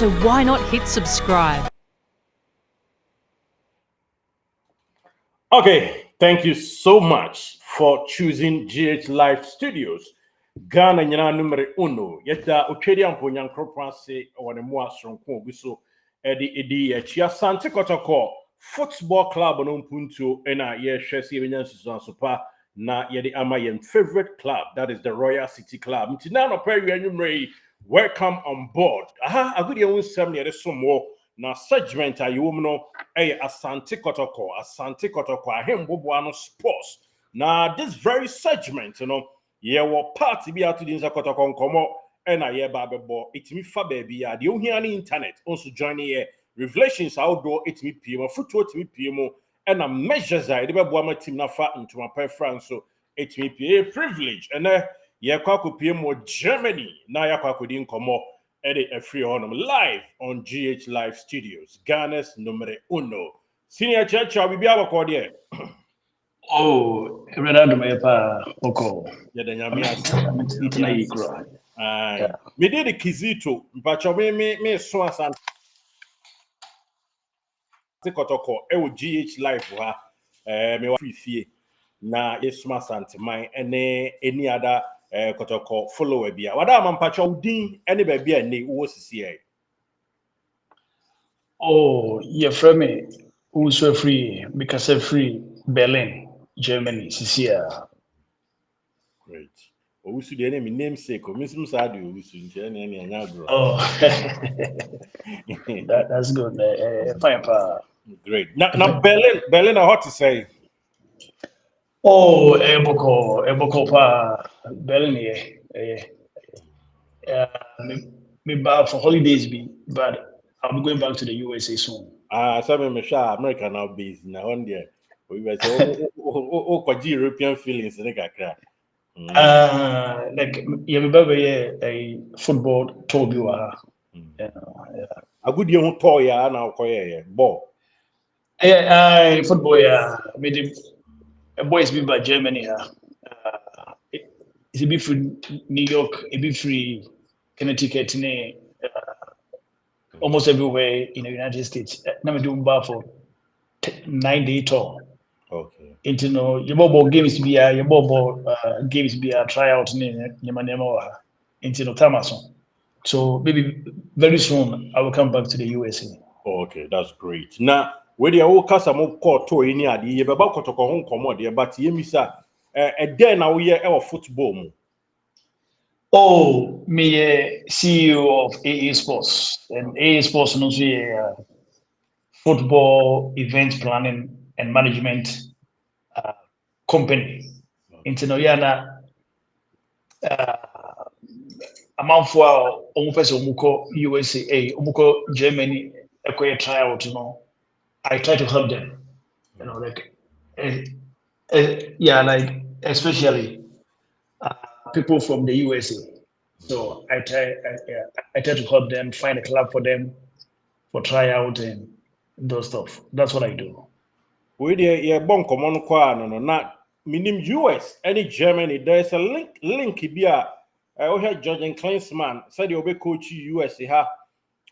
So why not hit subscribe? Okay, thank you so much for choosing GH Live Studios. Ghana nyina numero 1. Yeta otwedi ampo nyankropon se wone mu asronko obi so edi ya Asante Kotoko Football Club no mpuntu na ye hwe se ebenya nsusu sopa na ye di ama ye favorite club, that is the Royal City Club. Ntina no pa wi anwumre, welcome on board. Aha agudi won sam ne somo na segment ayom no Asante Kotoko ahembobo no sports. Now this very segment, yeah, what party be out to the Kotoko nkomo and I babebo it me fa baby ya the only on the internet also joining here revelations outdoor it me pmo football it me pmo and a measures I the babo team na fa into my preference so it me a privilege and yeah kwaku pmo Germany na ya kwaku di nkomo a free honor live on GH Live Studios Ghana's numero 1 senior church will be our cordial. Oh, Renado Mepa Oko. Yeah, the Yamias. Yeah. Me did the Kizito, but me so as Kotoko, GH Live, me wa free na yesuma sante mine any other Kotoko follower bia. Wada man pacho din any baby any wo sisi. Oh, yeah, from me, who's free because free Berlin, Germany, Sisia. Great. Owusu de name namesake o misum sa de owusu nche na anya agro. Oh, that's good. Fine, pa. Great. Now Berlin are hot to say. Oh, Eboko, pa. Berlin, me back for holidays, but I'll be going back to the U.S.A. soon. Some me sure America now based na on there. We were say kwaji European feelings in kakra. Like you remember a football told you Agudi hu to ya na okoye ball. Football made boys be by Germany it's a bit free New York, a bit free Connecticut, almost everywhere in the United States. Now we doing bar for 9 day tour. Okay. Into your mobile games be your mobile games be a tryout in your into Tamason. So maybe very soon I will come back to the USA. Okay, that's great. Now, where the old kasa mo call to any adi ye baba Kotoko hon komo de but ye misa then now we our football mo. Oh, me CEO of AA Sports and AA Sports knows football event planning and management company. Into Noyana amanfo a omo pese omuko U.S.A, omuko Germany acquire tryout, I try to help them, like like especially people from the U.S.A. So I try to help them find a club for them for tryout and those stuff. That's what I do. We the ye bon komo no kwa no na minim US any Germany there's a link bia we had Jordan Klinsmann said you be coach US ha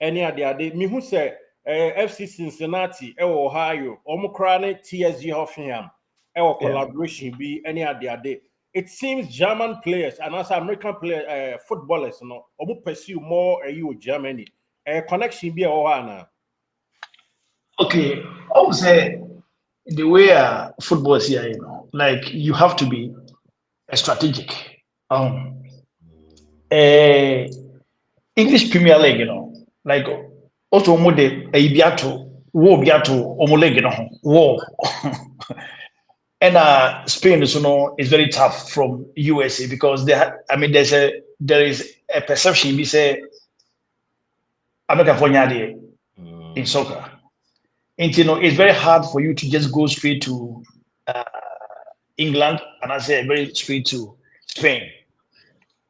any ade me hu say FC Cincinnati Ohio omukra ne TSG Hoffenheim collaboration be any ade. It seems German players and also American players footballers omu pursue more Germany connection be na. Okay, I would say the way football is here, like you have to be a strategic. English Premier League, like also mode a biato, war biato, omoleg, war. And Spain is very tough from USA because there is a perception we say America for in soccer. And it's very hard for you to just go straight to England and I say very straight to Spain.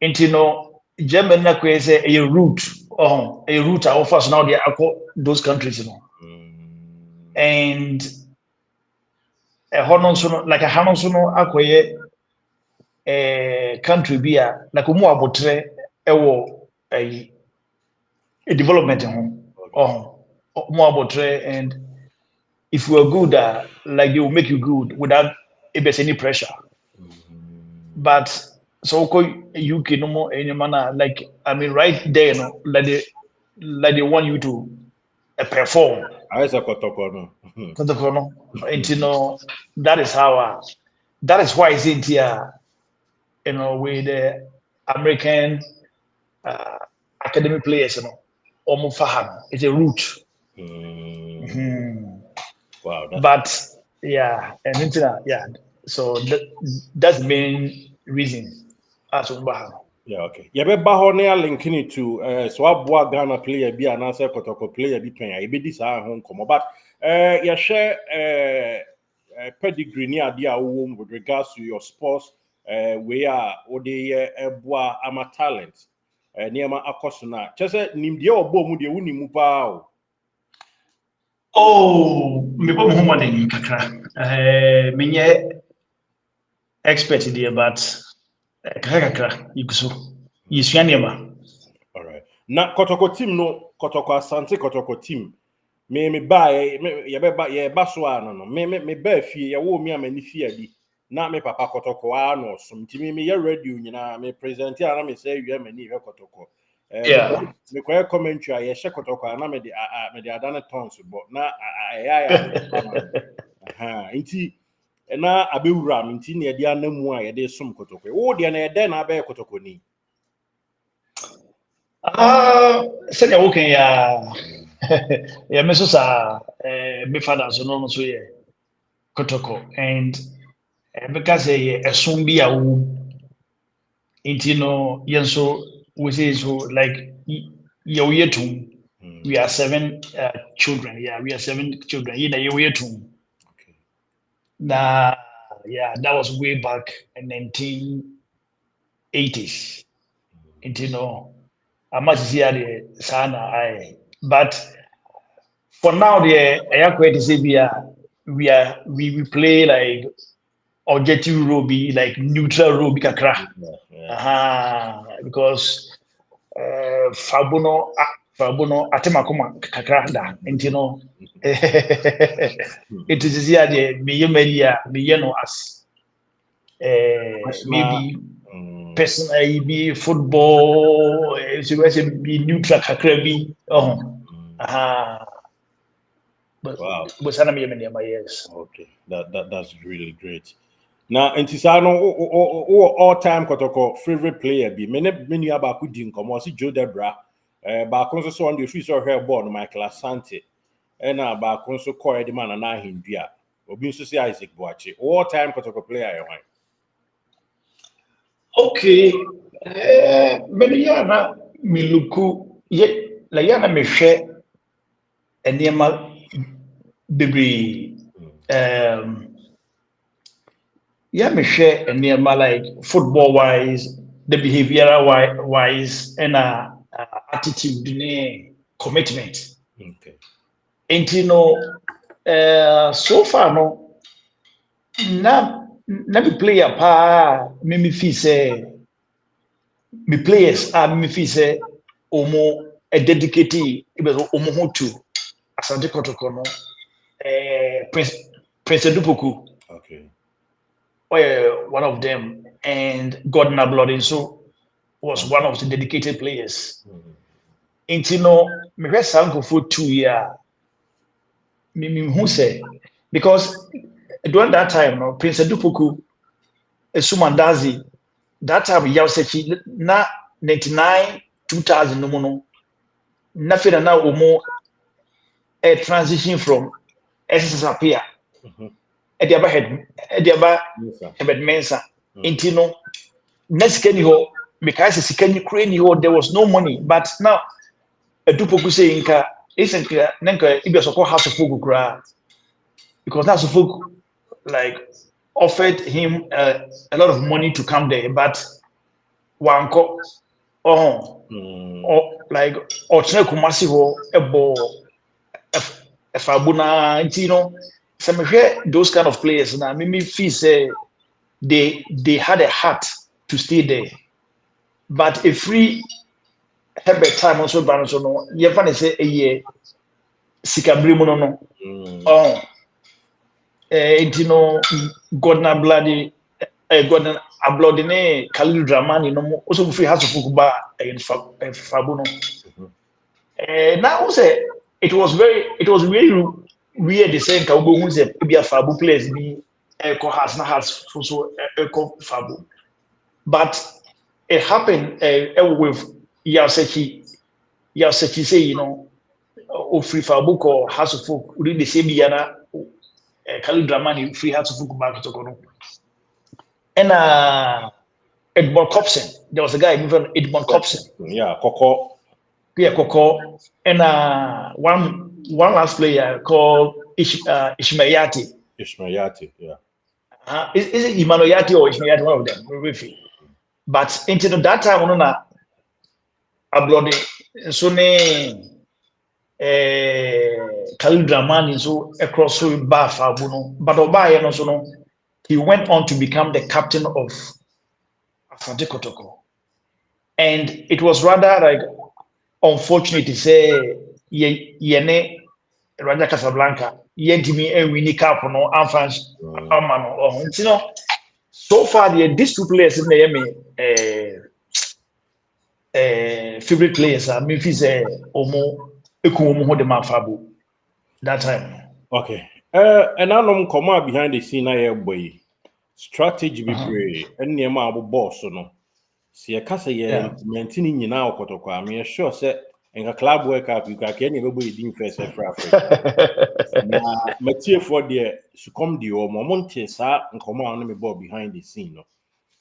And Germany is a route that offers now they those countries, and a Honon like a Hanon acquire a country beer like Umuabotre ewo a development more about and if you are good like they will make you good without if there's any pressure. But so UK no more any manner like I mean right there no like they want you to perform. I say Kotoko no. Kotoko no. And you know that is how that is why it's in here you know with the American uh, academic players you know almost it's a route. Mhm. Wow, that's But yeah, and yeah. So that's the main reason. As well. yeah, okay. You be baho na link it to so aboa Ghana player bi and answer Kotoko player bi pen. You be this home come. But you share pedigree ni ade a wo with regards to your sports we are ode boa ama talent. Niema akoso na. Chese nimde obo mu de wuni mu pa o. Oh, me put Muhammad in kakra. Me expert there, but kakra you so. You swan All right. Na Kotoko team no Kotoko Asante Kotoko team. Me ba ye be ba ye ba so ano no. Me ba fie ye wo mi amani fie adi. Na me papa Kotoko ano so. Nti me ye radio nyina me present ana me say wi amani he Kotoko. Yeah. Me kwa commentary ye she Kotoko ana me de adane tons but na ya aha nti na abewura me nti na ye de anamu a ye de som Kotoko. Wo de na ye de na ba Kotoko ni. Said you're okay, yeah. Yeah, Mrs. My father, so no, so yeah, Kotoko, and because a soon be a you know, yeah, so we say so like you're yet to. We are seven children. Yeah, we are seven children. Yeah, you're yet to. Okay. Nah, yeah, that was way back in 1980s. You know, I must see the sana I. But for now, the I quite to say we play like objective role, be like neutral role, be kakra. Yeah. Because fabuno atema kuma kakra da. You know, it is here the me media me no as National. maybe personal be football so we say be neutral kakra bi aha Wow. but sana me my yes. Okay. That's really great. Now, and Tisano, all time Kotoko favorite player be many about could din come see Joe Debra. Back on so on the free or hair born Michael Asante. And back on so call the man and I India. Obi so say Isaac Boache. All time Kotoko player. Okay, maybe yana me luku ye la yana me hwɛ nneɛma bebree yeah me share nneɛma like football wise the behavioral wise and attitude ne commitment. Okay. And you know, so far no, na me player pa me feel say me players me feel say omo a dedicated omo ho to Asante Kotoko no Prince Dupuku Okay. one of them and Gordon Blooding so was one of the dedicated players. And you know, me hwɛ saa nkurɔfoɔ 2 year me who say because during that time no Prince Dupuku Esumandazi that time Yawsechi na 99 2000 no mu no na fe na omo a transition from SSSR e aba head e aba Yes, sir. Herbert Mensah nti no na sika ni hɔ mekae sɛ sika ni kura ni hɔ there was no money but now Dupuku say nka recently na nka ibi asɔkɔ house of folk kura because house of folk like offered him a lot of money to come there but wanko or like ɔtena Kumasi hɔ ɛbɔ ɛfabuna nti no sɛ mehwɛ those kind of players na me feel say they had a heart to stay there but a free have a time also ban so no ye fa ne say a year sikabri mu no oh no Gordon Bloody Gordon Ablodi ne Khalil Dramani no also free house of Fukuba in Fabuno. Now say it was really weird the same ka who say be a Fabu place be echo has not has so echo Fabu. But it happened with Yaseki say, free Fabu or House of Folk within the same year Khalil Dramani free House of Folk back to Kono. And Edmond Copson. There was a guy named Edmond Copson. Yeah, Koko. Yeah, Koko. And one last player called Ishmael Ishmayati, yeah. Is it Emmanuel Yati or Ishmael Yati? One of them. But until that time, on Ablode, so ne Khalil Dramani so across so Bar Fabuno. But Obaye no so no, he went on to become the captain of Asante Kotoko. And it was rather like unfortunate to say yene Raja Casablanca yentimi wini cap no amfans amano oh you know so far these two players in the favorite players are me fi say omo eku omo ho de mafabu that time. Okay. And I know come behind the scene I boy. Strategy be brave. And near my boss no. See a cassa Yeah. maintaining you now Kotoko. I mean sure say and a club work up you can everybody doing first for Africa. Na Mathieu for the succumb the or Monte sa and come on me board behind the scene no.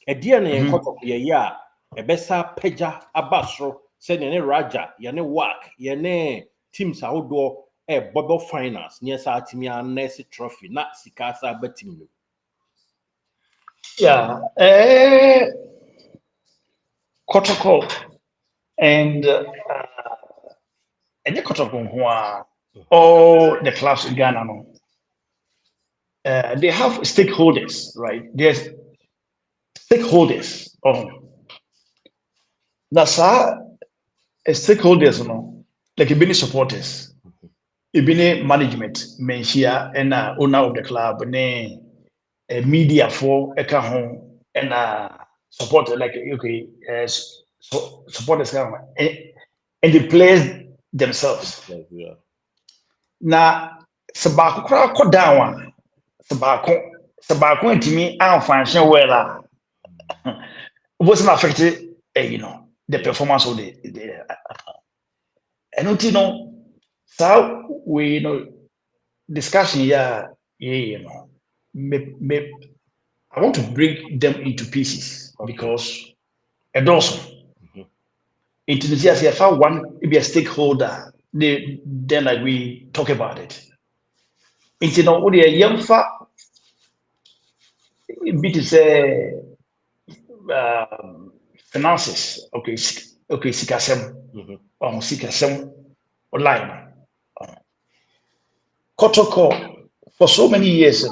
A dear name Kotoko ya a besa peja abasro said ne Raja yane work yane teams outdoor bubble finance near sa timia nurse trophy na sikasa betim no. Yeah. Kotoko and Kotoko who are all the clubs in Ghana no. They have stakeholders, right? There's stakeholders. Now, sir, stakeholders, like even supporters, even management, mentia, and owner of the club, and media for a home, and supporter, like okay, supporters, and the players themselves. Yeah. Now, sabako crowd down, sabako, and to me, I'm function well. Wasn't affected, the Yeah. performance of the and so we discussion yeah me, I want to break them into pieces Okay. because and also Mhm. into the yes, if I want to be a stakeholder, then like we talk about it. Into what the young bit is finances, okay, okay, sikasem Mhm. or sikasem online. Kotoko for so many years,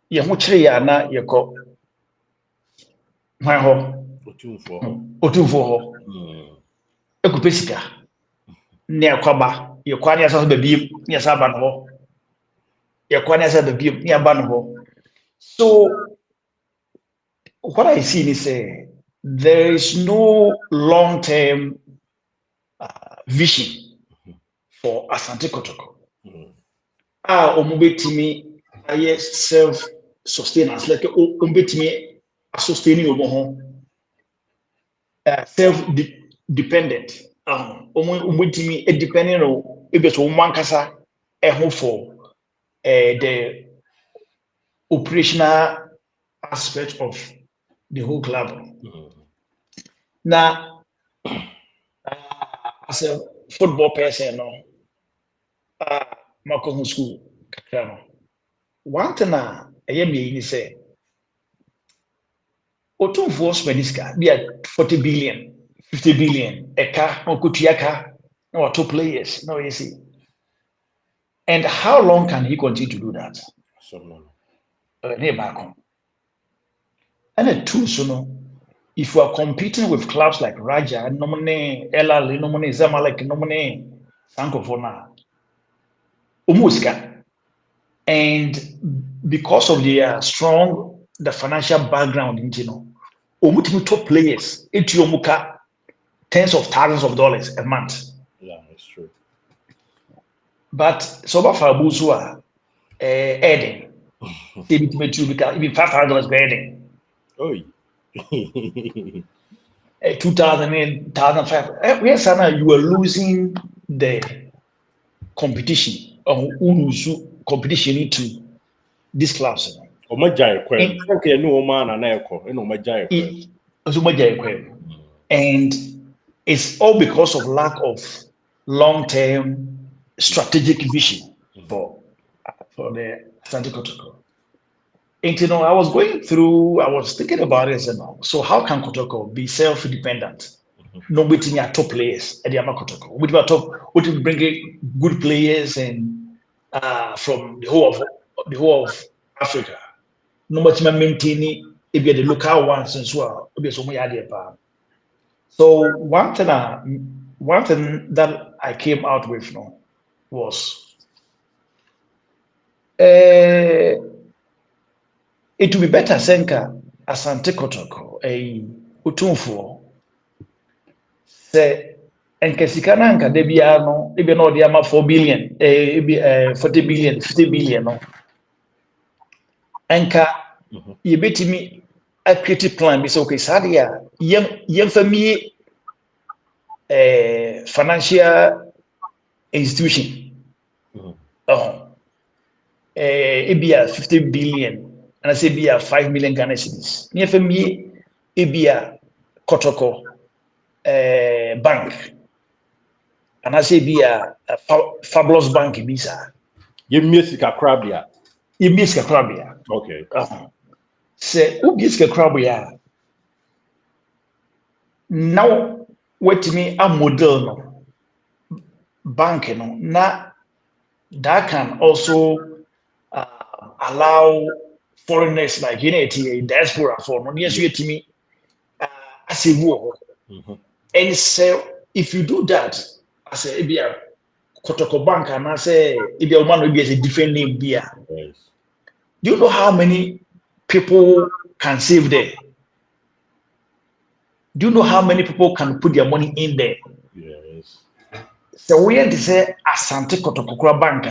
ye ho kyere ya na ye ko hwan ho Otum for. otumfo ho ekupe sika ne akwaba ye kwa ne asa ba biem ne asa ba no ho ye kwa ne asa ba biem ne aba no ho so what I see is there is no long term vision for Asante Kotoko omo betimi aye self sustenance like omo betimi sustain omo ho self dependent umutimi depending on ebe so one kasa for the operational aspect of the whole club now as a football person no mako school kakra no one thing I me say otumfuo spendisca be at 40 billion 50 billion eka okotuaka no two players no you see. And how long can he continue to do that? Some no. Ne baako. And two so no, if you are competing with clubs like Raja, Nomine, Ella, Nomine, Zamalek, Nomine, Sankofona, Umuska, and because of their strong the financial background, Omutimi top players, Etiomuka, tens of thousands of dollars a month. Yeah, it's true. But Soba Fabuzua, Eden, even $500 per Eden. Oh. 2000 Yes, Anna, you were losing the competition or competition into this class. Omajai kwem. Okay, no man and echo, and Omajai kwem. And it's all because of lack of long-term strategic vision for the Atlantic Kotoko. And I was going through, I was thinking about it, and so how can Kotoko be self-dependent? No waiting at top players at the Kotoko. We were top, we will bring in good players and from the whole of Africa. No much maintaining if you're the local ones as well. So one thing that I came out with was it would be better Senka Asante Kotoko a utumfo se enkesika na nka da bia no ebe na odi ama 4 billion 40 billion 50 billion no enka yebetimi a creative plan bi say okay sadia yem family financial institution ebia 50 billion and I say be 5 million Ghana cedis. Near for me, ebia Kotoko bank, and I say be a fabulous bank visa. You miss Crabia. You miss a crabia. Okay. Say, who gets a crabia? Now, wait me a model no bank no na that can also allow foreigners like diaspora for no yes you me as a war. And so if you do that as a Kotoko Bank and I say if your man will be as a different name beer. Yes. Do you know how many people can save there? Do you know how many people can put their money in there? Yes. So we had to say Asante Kotoko Bank.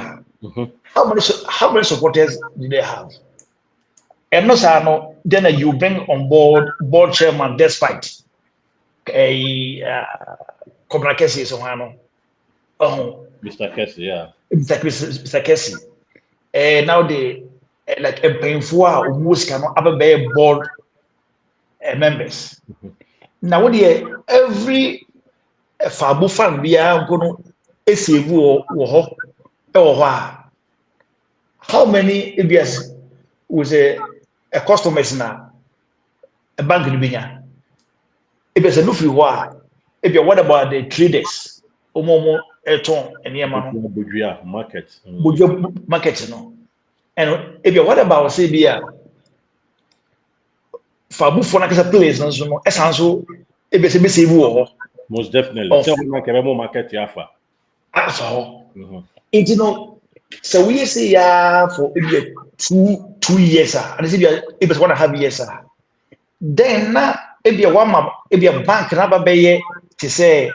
How many supporters do they have? And no, then you bring on board chairman despite a Commercializing so Mr. Kessie, yeah. Mr. Kessie. Now they like a painful almost cannot have board members. Now what every fabu fan be going to save how many ABS was a customers now a bank in Binya? If there's a new free if you what about the traders? Omomo Elton and Yamano market. market no. And if you what about say be fabu for na place no so no esanso ebese be save Most definitely. So we make market yafa. So it so we say for maybe 2 years and say if it's 1.5 years then maybe a bank na be to say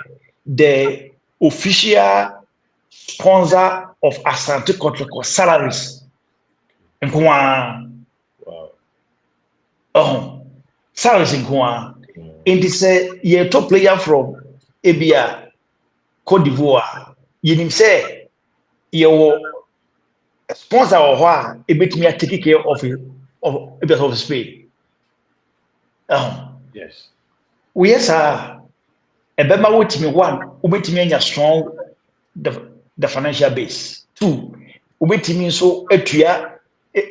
the official sponsor of Asante Kotoko salaries. Wow. Salaries in it is a top player from Abia Cote d'Ivoire. You say you sponsor or what a bit me taking care of a bit of Spain. Yes. We yes a bema with me with me strong the financial base. 2, with me so etua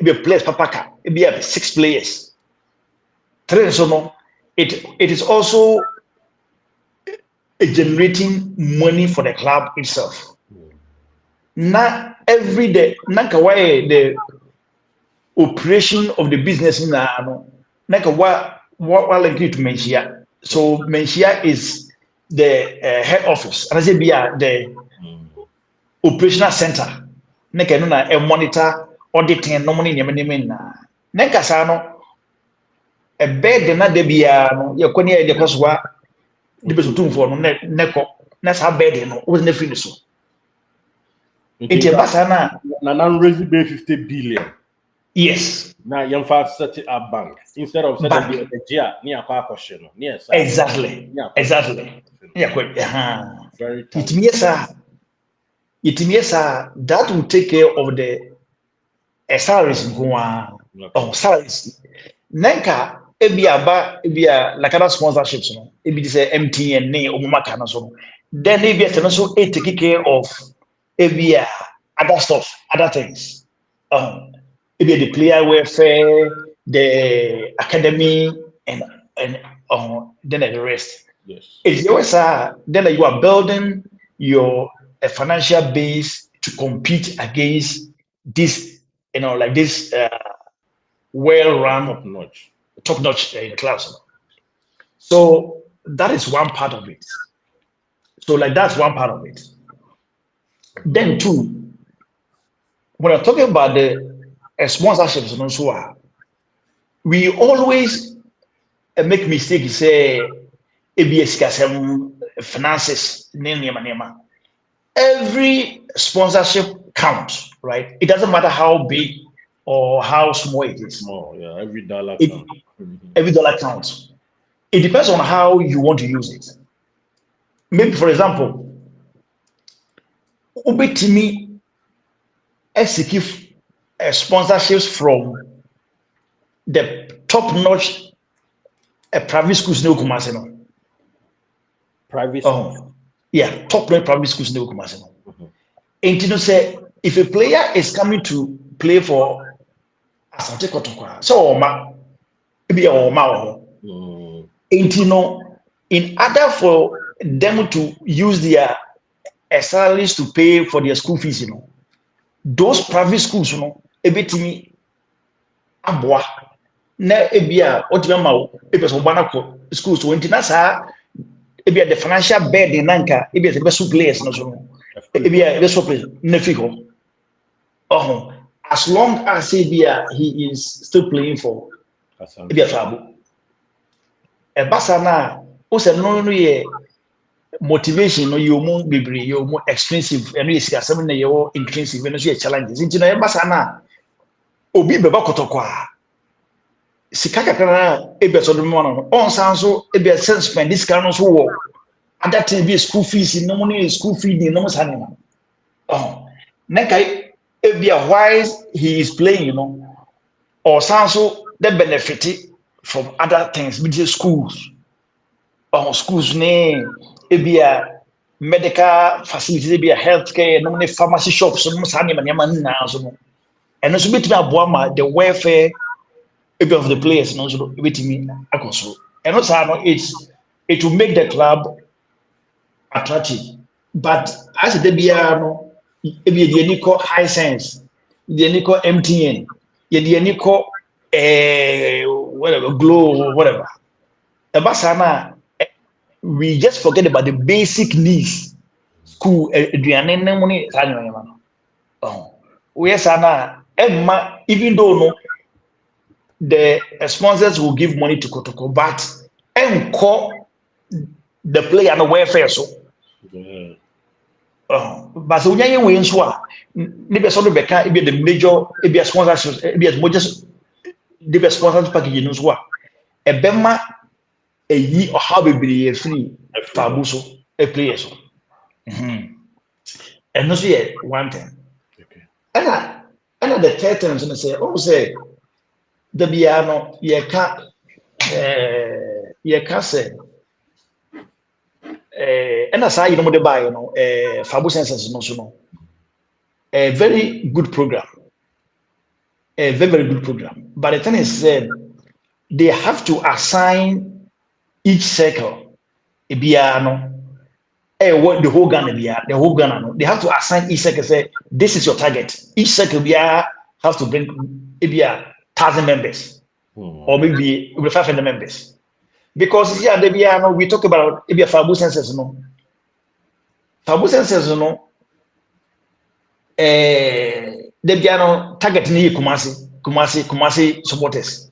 the players papaka be have 6 players. 3 so no it is also generating money for the club itself. Not every day, not the operation of the business in naka wa what link you to Menchia. So Menchia is the head office, and I say be the operational center. Ne kenu na a monitor auditing no money nyame na. Ne kasa no a bed na de bia no ye kwani e de kosoa de beso tumfo no ne ko na sa bed no wo na free so. Enti basa na nan raise be 50 billion. Yes. Now you first set it up bank instead of setting the GIA near question. Yes, exactly. Exactly. Yeah, very it means that will take care of the salaries salaries. Nenka ebia like other sponsorships no. Ebi say MTN ne omuma kana so. Then ebia so take care of ebia other stuff, other things. Maybe the player welfare, the academy, and then the rest. Yes. If you are then you are building your financial base to compete against this, like this well-run, top-notch class. So that is one part of it. So like that's one part of it. Then two, when I'm talking about the sponsorships, we always make mistake say ABS finances every sponsorship counts, right? It doesn't matter how big or how small it is. Small, yeah, every dollar counts. Every dollar counts. It depends on how you want to use it. Maybe for example, ubetimi execute sponsorships from the top-notch private schools no Kumasi no. Private yeah, top-notch private schools no Kumasi no. And you know, say if a player is coming to play for Asante Kotoko, so maybe and you know, in order for them to use their salaries to pay for their school fees, those private schools, ebetimi aboa na ebia otima ebeso banako schools so ntina saa ebia the financial burden nanka ebia the best players no so ebia the players na figure as long as ebia he is still playing for ebia travel basa na o se no ye motivation no you mo bebre you mo expensive and you see asem na you intrinsic and so ye challenges ntina e basa na obi beba Kotoko a sika kakra na ebia so do mo no on san so ebia spend this kind of so wo other thing be school fees no money school fee no mo sanema na kai ebia why he is playing or san so the benefit from other things be the schools schools ne ebia medical facilities ebia healthcare no ne pharmacy shops no sanema na so no and so betimi aboa ma the welfare of the players no so betimi akoso and also no it will make the club attractive but as the bia no ebia the nico high sense the nico MTN the nico whatever glow whatever ebasana we just forget about the basic needs school eduane ne money sanyo yema no we sana emma even though no the sponsors will give money to Kotoko, but enko the player no welfare so. But so when you win so maybe so be can be the major be sponsors be as much as the sponsors package no so e bema e yi or how be free fabu so a player so. And no so one thing. Okay. And the third time say say the biano ye ka say and as I you know the buy fabu senses no so no a very good program, a very good program, but the thing is said they have to assign each circle a biano what the whole Ghana the whole Ghana no they have to assign each circle say this is your target each circle has to bring maybe 1,000 members or maybe with 500 members. Because yeah, we talk about maybe a fabu census, no. Fabu census, no. Target ni Kumasi supporters.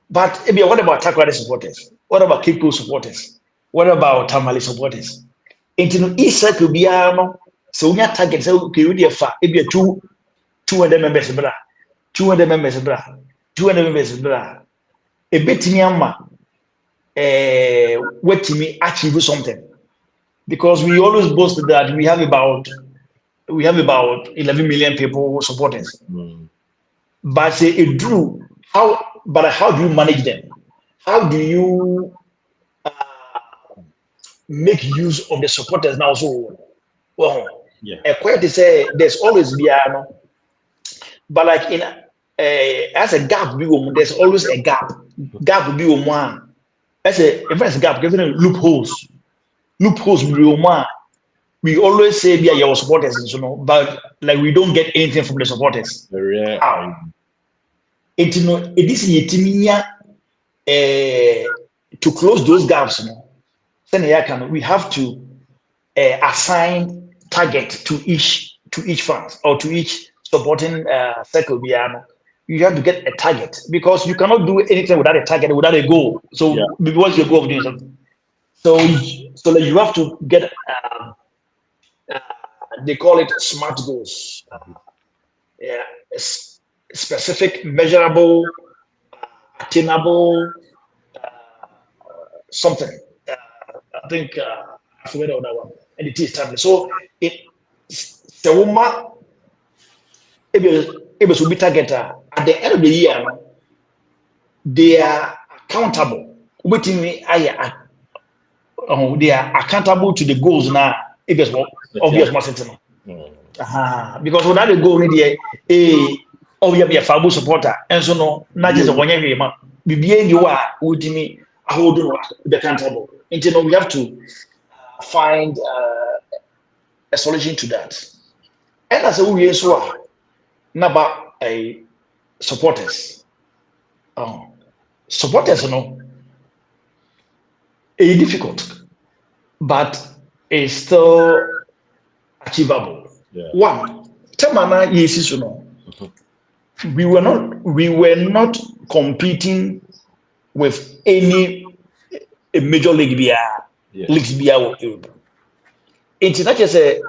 But what about Takrade supporters? What about Kipu supporters? What about Tamale supporters? Into East Circle Biano, so we are target so fa maybe 200 members bra, 200 members bra, 200 members bra. A bit nyama what me achieve something. Because we always boast that we have about 11 million people supporters. But say it drew how do you manage them? How do you make use of the supporters now? So well, quite to say there's always but like in as a gap there's always a gap will be one as a if there's a gap given loopholes will be one. We always say be your supporters, but like we don't get anything from the supporters. How? It is to close those gaps, we have to assign target to each fund or to each supporting circle. You have to get a target because you cannot do anything without a target, without a goal. So what's your goal of doing something? So that you have to get they call it smart goals. Yeah, specific, measurable, attainable, something. I think I forget that one. And it is time. So the woman able to be targeted at the end of the year. They are accountable. Waiting me, they are accountable to the goals now. If it's obvious, because without the goal, you be a fabu supporter, and so no, not just a one year man. You are would me a hold the accountable. Until we have to find a solution to that. And as a way as well, about a supporters. Supporters, it's difficult, but it's still achievable. One, Tamana yes, we were not competing with any major league leagues Europe. It's not just a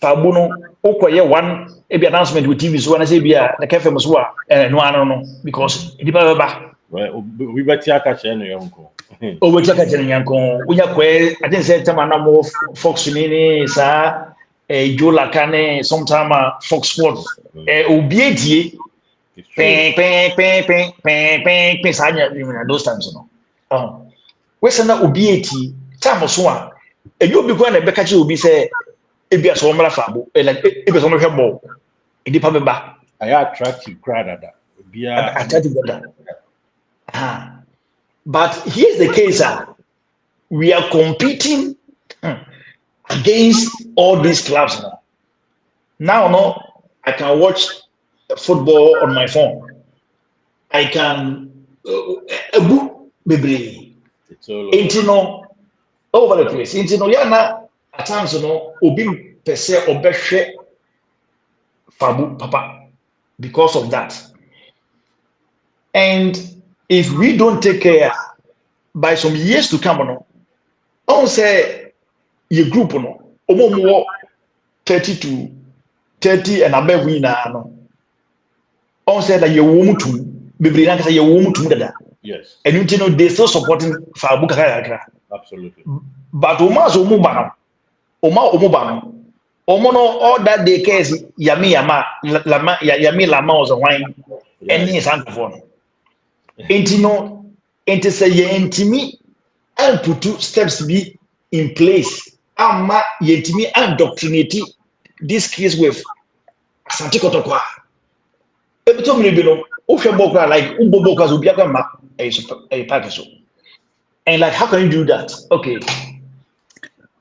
Fabuno one announcement with TV so I say the cafe was no because well, we better catch any uncle. Oh, we take a yanko. We are quite, I didn't say Tamana more Fox Mini, sir, a Joe Lacane, sometime Fox Sports. Obieti, those times, we send out Obieti, time of swan. And you'll be going to Beccachi will be say, if you are so fabo, like it was on her ball. It depends back. I attractive crowd at that. Attractive that. But here's the case, we are competing against all these clubs now. Now, I can watch football on my phone. I can a book, baby. It's all over the place. At times, obi per se obeshe fabu papa because of that. And if we don't take care, by some years to come, I say your group, more 30 to 30 and above we now. On said that you won't be say you won't that. Yes. And they still supporting Fabuka. Absolutely. But Omono all that they case yami lama was a wine and his phone. It say yentimi and put two steps be in place. Ama yentimi and doctrinate this case with Asante Kotoko. Every time you know, like Ubobokas will be a package. And like, how can you do that? Okay,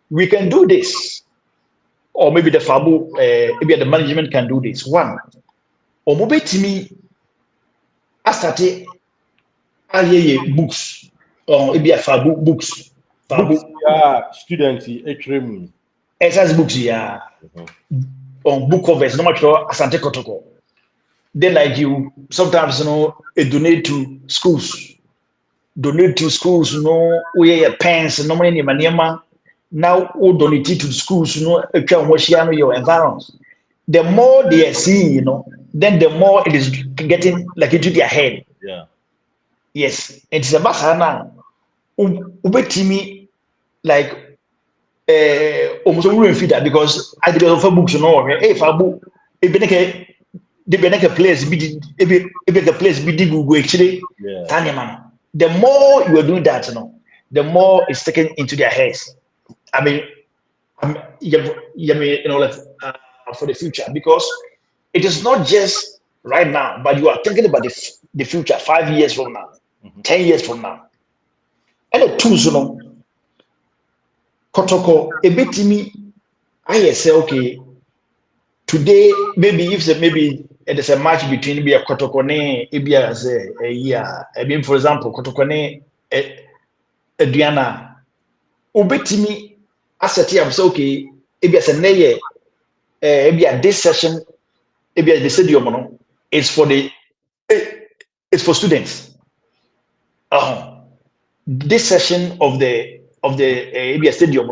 we can do this. Or maybe the Fabu, maybe the management can do this. One, or maybe to me, I started books. It be a books. Books, Fabu yeah, students, actually. exercise books, yeah. On book covers, no matter Asante Kotoko. Then like you sometimes donate to schools. Donate to schools, we your pens, no money manema. Now we donate to schools, your environment. The more they are seeing, then the more it is getting like into their head. Yeah. Yes, it's a basana. Ubetimi like almost a feed that because I did offer books if I book if the place be the place be Google actually Yeah. man. The more you are doing that, the more it's taken into their heads. I mean, like for the future because it is not just right now, but you are thinking about the future 5 years from now, 10 years from now. And the tools, Kotoko, a bit me, I say, okay, today, maybe if maybe there's a match between maybe a Kotoko ne, maybe as a year, I mean, for example, Kotoko ne, a Diana, Ubetimi, as a team, say, okay, maybe as a neye, maybe at this session, maybe at the stadium, it's for the, eh, it's for students. This session of the ABS stadium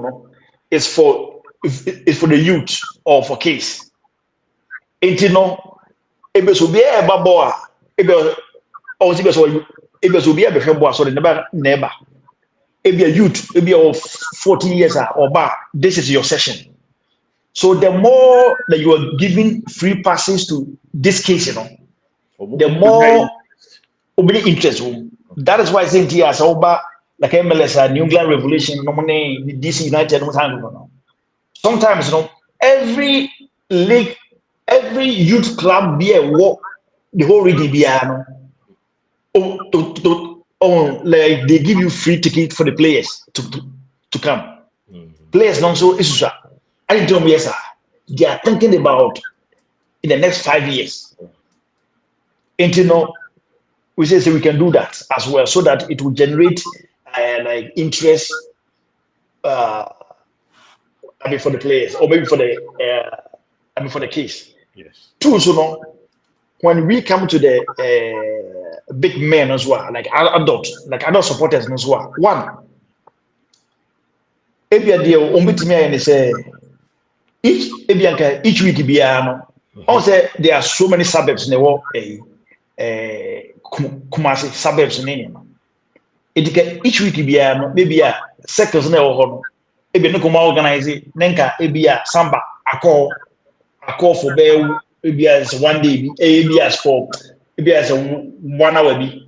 is for the youth or for kids. Enti no ebe so be e ba bo a ebe o si be so ebe so be e be hwe bo a so de neba ebe a youth ebe of 14 years or ba this is your session. So the more that you are giving free passes to this case, the more obey interest. That is why I say here, so like MLS, New England Revolution, no money, DC United, no time. Sometimes, every league, every youth club be a walk, the whole region be a like they give you free ticket for the players to come. Players don't so it's I didn't tell me yes, sir. They are thinking about in the next 5 years. And we say we can do that as well so that it will generate like interest uh I mean for the players or maybe for the for the case. Yes. Two, when we come to the big men as well, like adult supporters as well. One, maybe a deal to me and say each week be also there are so many suburbs in the world Kumasi suburbs in India. Each week be maybe a sectors in the world. Maybe no come organize it. Nenka maybe a samba a call for bail maybe as one day maybe as for maybe as a 1 hour be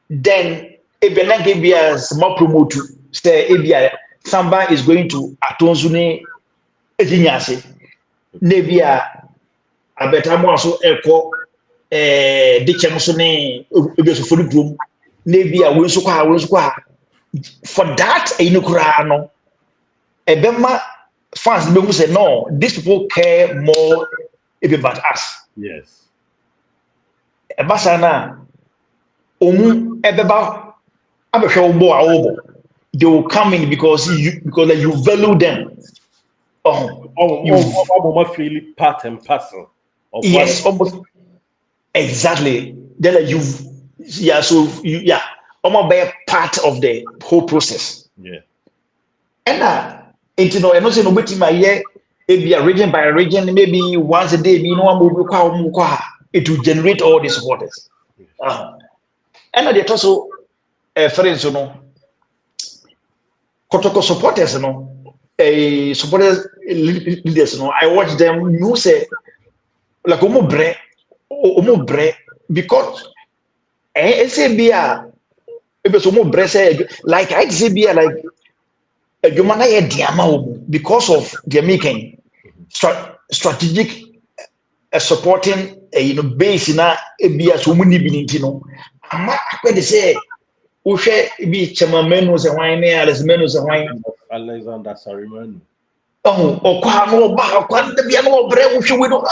then maybe be as more promote say maybe samba is going to atonzune ejinyase maybe a better more so echo the chemso ne maybe so for the room maybe a we so kwa for that no Ebema fans be say no, these people care more about us. Yes. Ebasana omu ebeba abehwe obo they will come in because you value them. You Feel part and parcel of yes, almost exactly. Then almost be a part of the whole process. Yeah. And and also no waiting my year maybe a region by region, maybe once a day, it will generate all the supporters. And they also friends, Kotoko supporters, supporters leaders, I watch them, say like omo bre because say be a omo bre say like I say be like adwuma yɛ diama because of their making strategic supporting base na ebia so mu ni bi nti no ama akpɛ de sɛ wohwɛ bi chamamenu sɛ hwan ne alesmenu sɛ hwan Alexander Sarimanu. ɔkwa no ɔba ɔkwa da bia no ɔbrɛ wohwɛ we no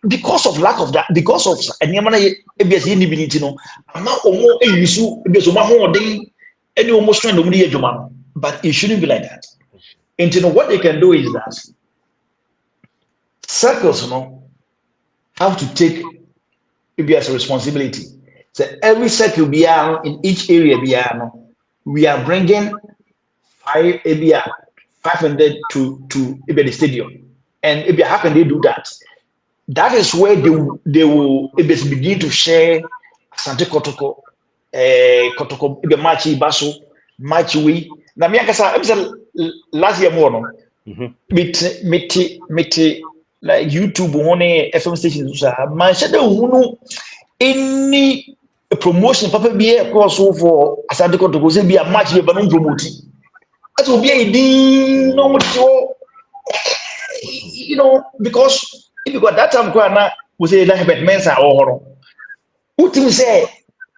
because of lack of that, because of nneɛma na ebias yɛ nibility no, ama ɔmo eyisu ebias ɔmo ahoɔden ɛne ɔmo strength ɔmo de yɛ adwuma no, but it shouldn't be like that. And you know what they can do is that circles, have to take ebias responsibility. So every circle in each area we are bringing 500 to the stadium, and how can they do that? That is where they will begin to share Asante Kotoko, Kotoko, the match Baso, match we. Na me akasa, last year more no. Mete like YouTube one FM stations so man said no any promotion papa be across for Asante Kotoko say be a match be no promote. That will be a no because if you got that time we say that but mensa or what you say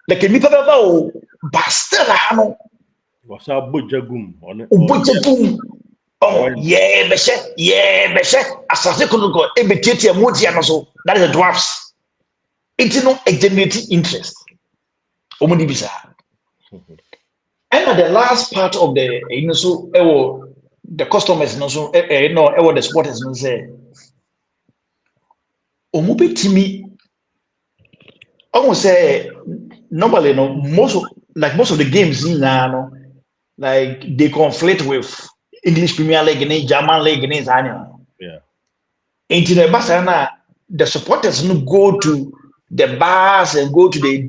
like me papa ba basta no was a bujagum on it. Bujagum. Oh yeah, beshe asase Kotoko ebetieti emotia no so that is the dwarfs. It's no a generating interest. Omudi bisa. And the last part of the so the customers so the supporters no say omubetimi almost say normally most of the games in like they conflict with English Premier League and German League and Yeah. into the Barcelona, the supporters no go to the bars and go to the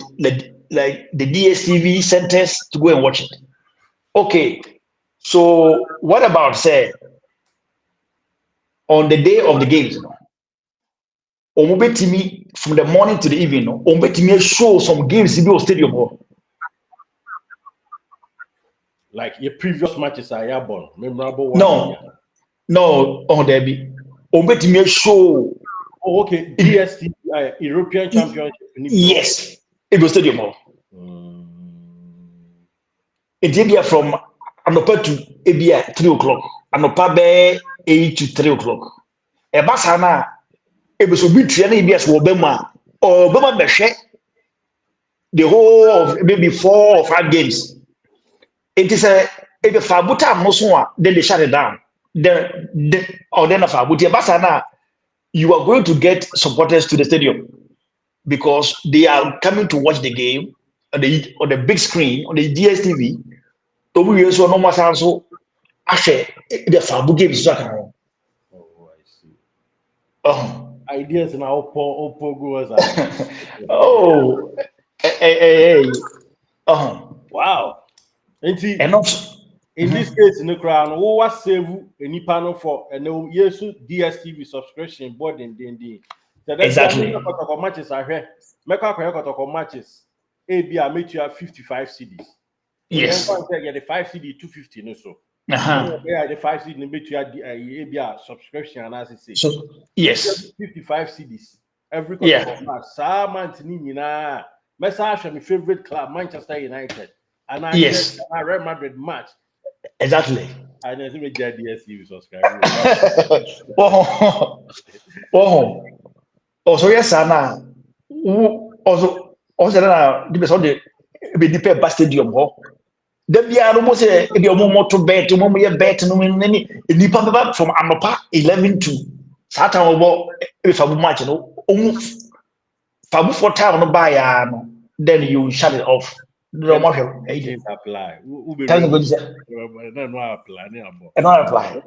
DSTV centers to go and watch it. Okay, so what about say on the day of the games? Omubetimi from the morning to the evening. Omubetimi show some games in the stadium. Like your previous matches are born, memorable one. No, on there be. Omubetimi show. Oh, okay. DST European Championship. Yes, it was stadium. It from Anopa to Ebia 3 o'clock. Anopa be 8 to 3 o'clock. Ebasana it was be training Ebias Wobema or Bema Beshe the whole of maybe 4 or 5 games. It is a Fabuta Mosua, then they shut it down. Then a Fabuti Basana, you are going to get supporters to the stadium because they are coming to watch the game on the big screen on the DSTV. We also no more so Ashe the Fabu games. Oh, I see. Ideas now Oppo goers are. Oh, hey. Wow. And also, in this case, in the crown, who was save any panel for and no yes DSTV subscription board in D. So that's exactly. the matches I heard. Make a matches. AB I make you have 55 CDs. Yes. Yeah, the 5 CD 250 no so. Yeah, the 5 CD make you have subscription and as I say. So yes. 55 CDs every match. Month ni na. Message my favorite club Manchester United. And I yes. I Real Madrid match. Exactly. I know the DSTV subscribe. So yes, Anna. Also na the person the be depend ba stadium ho. Da bia no mo say e dey mo to bet mo ye bet no ni nipa baba from Anopa 11 to Saturday obo e fa match no. Fabu for time no buy no then you shut it off. No more apply. No apply.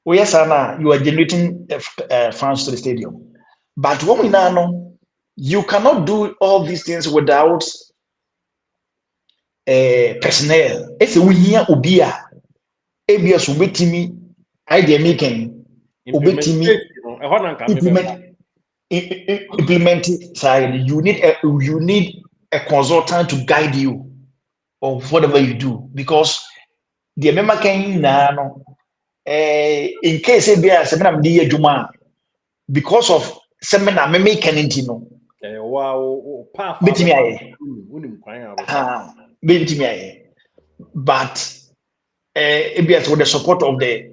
Oh yes, Anna, you are generating funds to the stadium. But what we now know, you cannot do all these things without personnel. If we hear Ubia, ABS Ubetimi, idea making, Ubetimi, implement side. You need a consultant to guide you of whatever you do because the member can now in case ABS I'm the Juma because of seminar me make anything no. But ABS with the support of the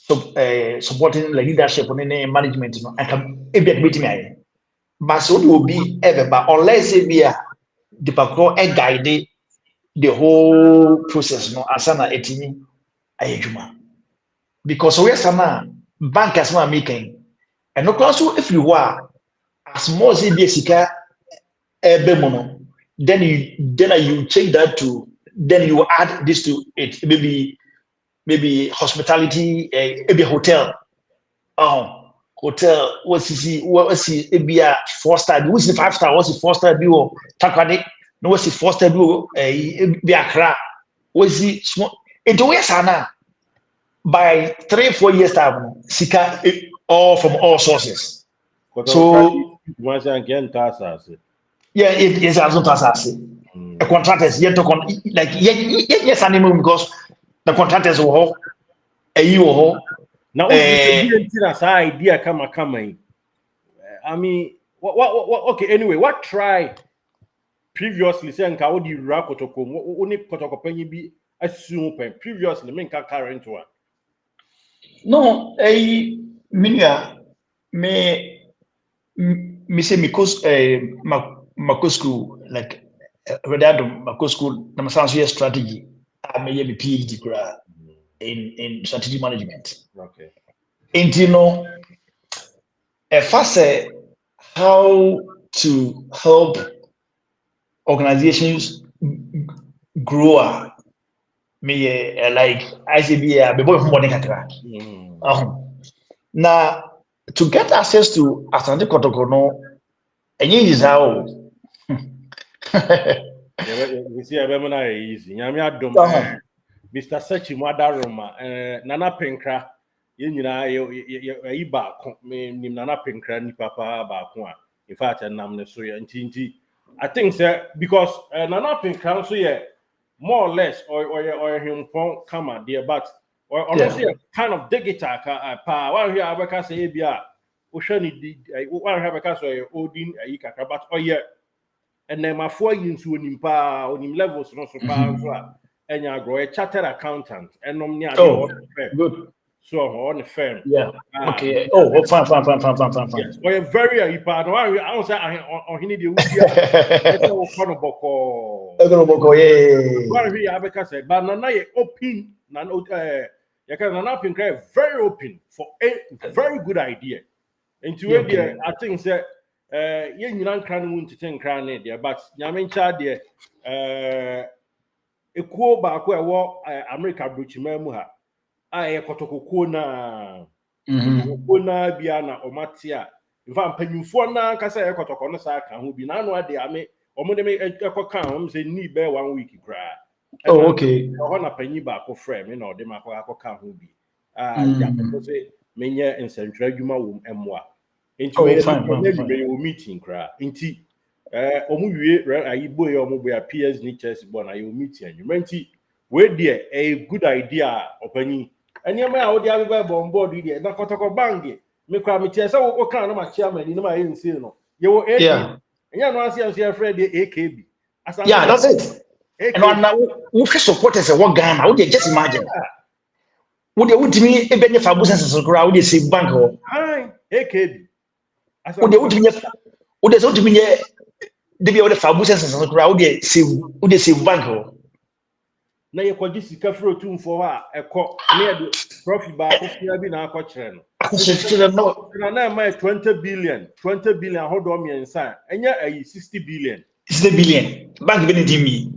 supporting the leadership on any management, I can a bit with me. But so will be ever, but unless it be the background a guide the whole process, no, asana etini ayejuma. Because we are sama bank as ma making, and no also if you are as more as it be sika ebemono, then you change that to then you add this to it, maybe hospitality, maybe hotel. Oh, hotel. What's the be a 4 star? What's the 5 star? What's the 4 star? Be or takwade. No, what's the 4 star? Be a cra. What's the small? It always ana by 3 4 years time. Sika all from all sources. So once again, tasas. yeah, it is as not as a contractors yet to like yes animal because the contractors will a you Now, what's the idea? Come. I mean, what? Okay. Anyway, what try previously? Saying how do you rock Kotoko? Only Kotoko penny be assume previously. Me current one. no, a minia me say because Mako school like rather Mako school na masanso year strategy. I may be PhD in strategy management. Okay. And you know, if I say how to help organizations grow, me like ICB, be boy from morning kakra. Now to get access to Asante Kotoko no, and is how. You see, I'm not easy. Nyame adom. Mr. Sechi Madaroma, Nana Penkra, Yina, you back, me Nana Penkra, ni papa back. In fact, and I'm the soya and tinti. I think, sir, because Nana Penkra, so yeah, more or less, or him come out there, but or honestly, kind of digital, while here I can say, Abia, Ocean, one have a castle, Odin, Ikaka, but oh yeah. And then my 4 years on levels no so far and you grow a chartered accountant and no near Good. so on the firm. Yeah. Okay. Oh, fine. Yes, or a very part. I don't say on he need the Ubia. What we have a say, but Nana open, you can open very open for a very good idea. And to it, I think that you can't want to think cranny there, but Yamin Chad there, a quo back where war America Bruch Memuha. I Kotoko na Biana or Matia. If I'm paying for now, Cassa Kotoko Saka, who be none what they are me, or Monday Echo counts and need bear 1 week cry. Oh, okay. I want a penny back of frame, you know, the Mako can who be. Yeah, Menya and Central Juma and moi. Into a meeting cry. Inti, Omu, I boy or mobile PS Niches born, I will meet you. You meant where dear a good idea, opening. And your man out the other on board, dear, not Kotoko Bangi. Make me tell so what kind of my chairman in my own seal. You were 8 and you know, I see afraid the AKB. Yeah, that's it. And now, who support us a one Ghana? Would you just imagine? Would me a benefit for business crowd is a bank or AKB? Would they me the other for business crowd would see bank or na ye kwaji sika fro tumfo a ekọ na ye profit ba ko fia bi na akọ na ma 20 billion hold on me ensa enya 60 billion 60 billion bank be me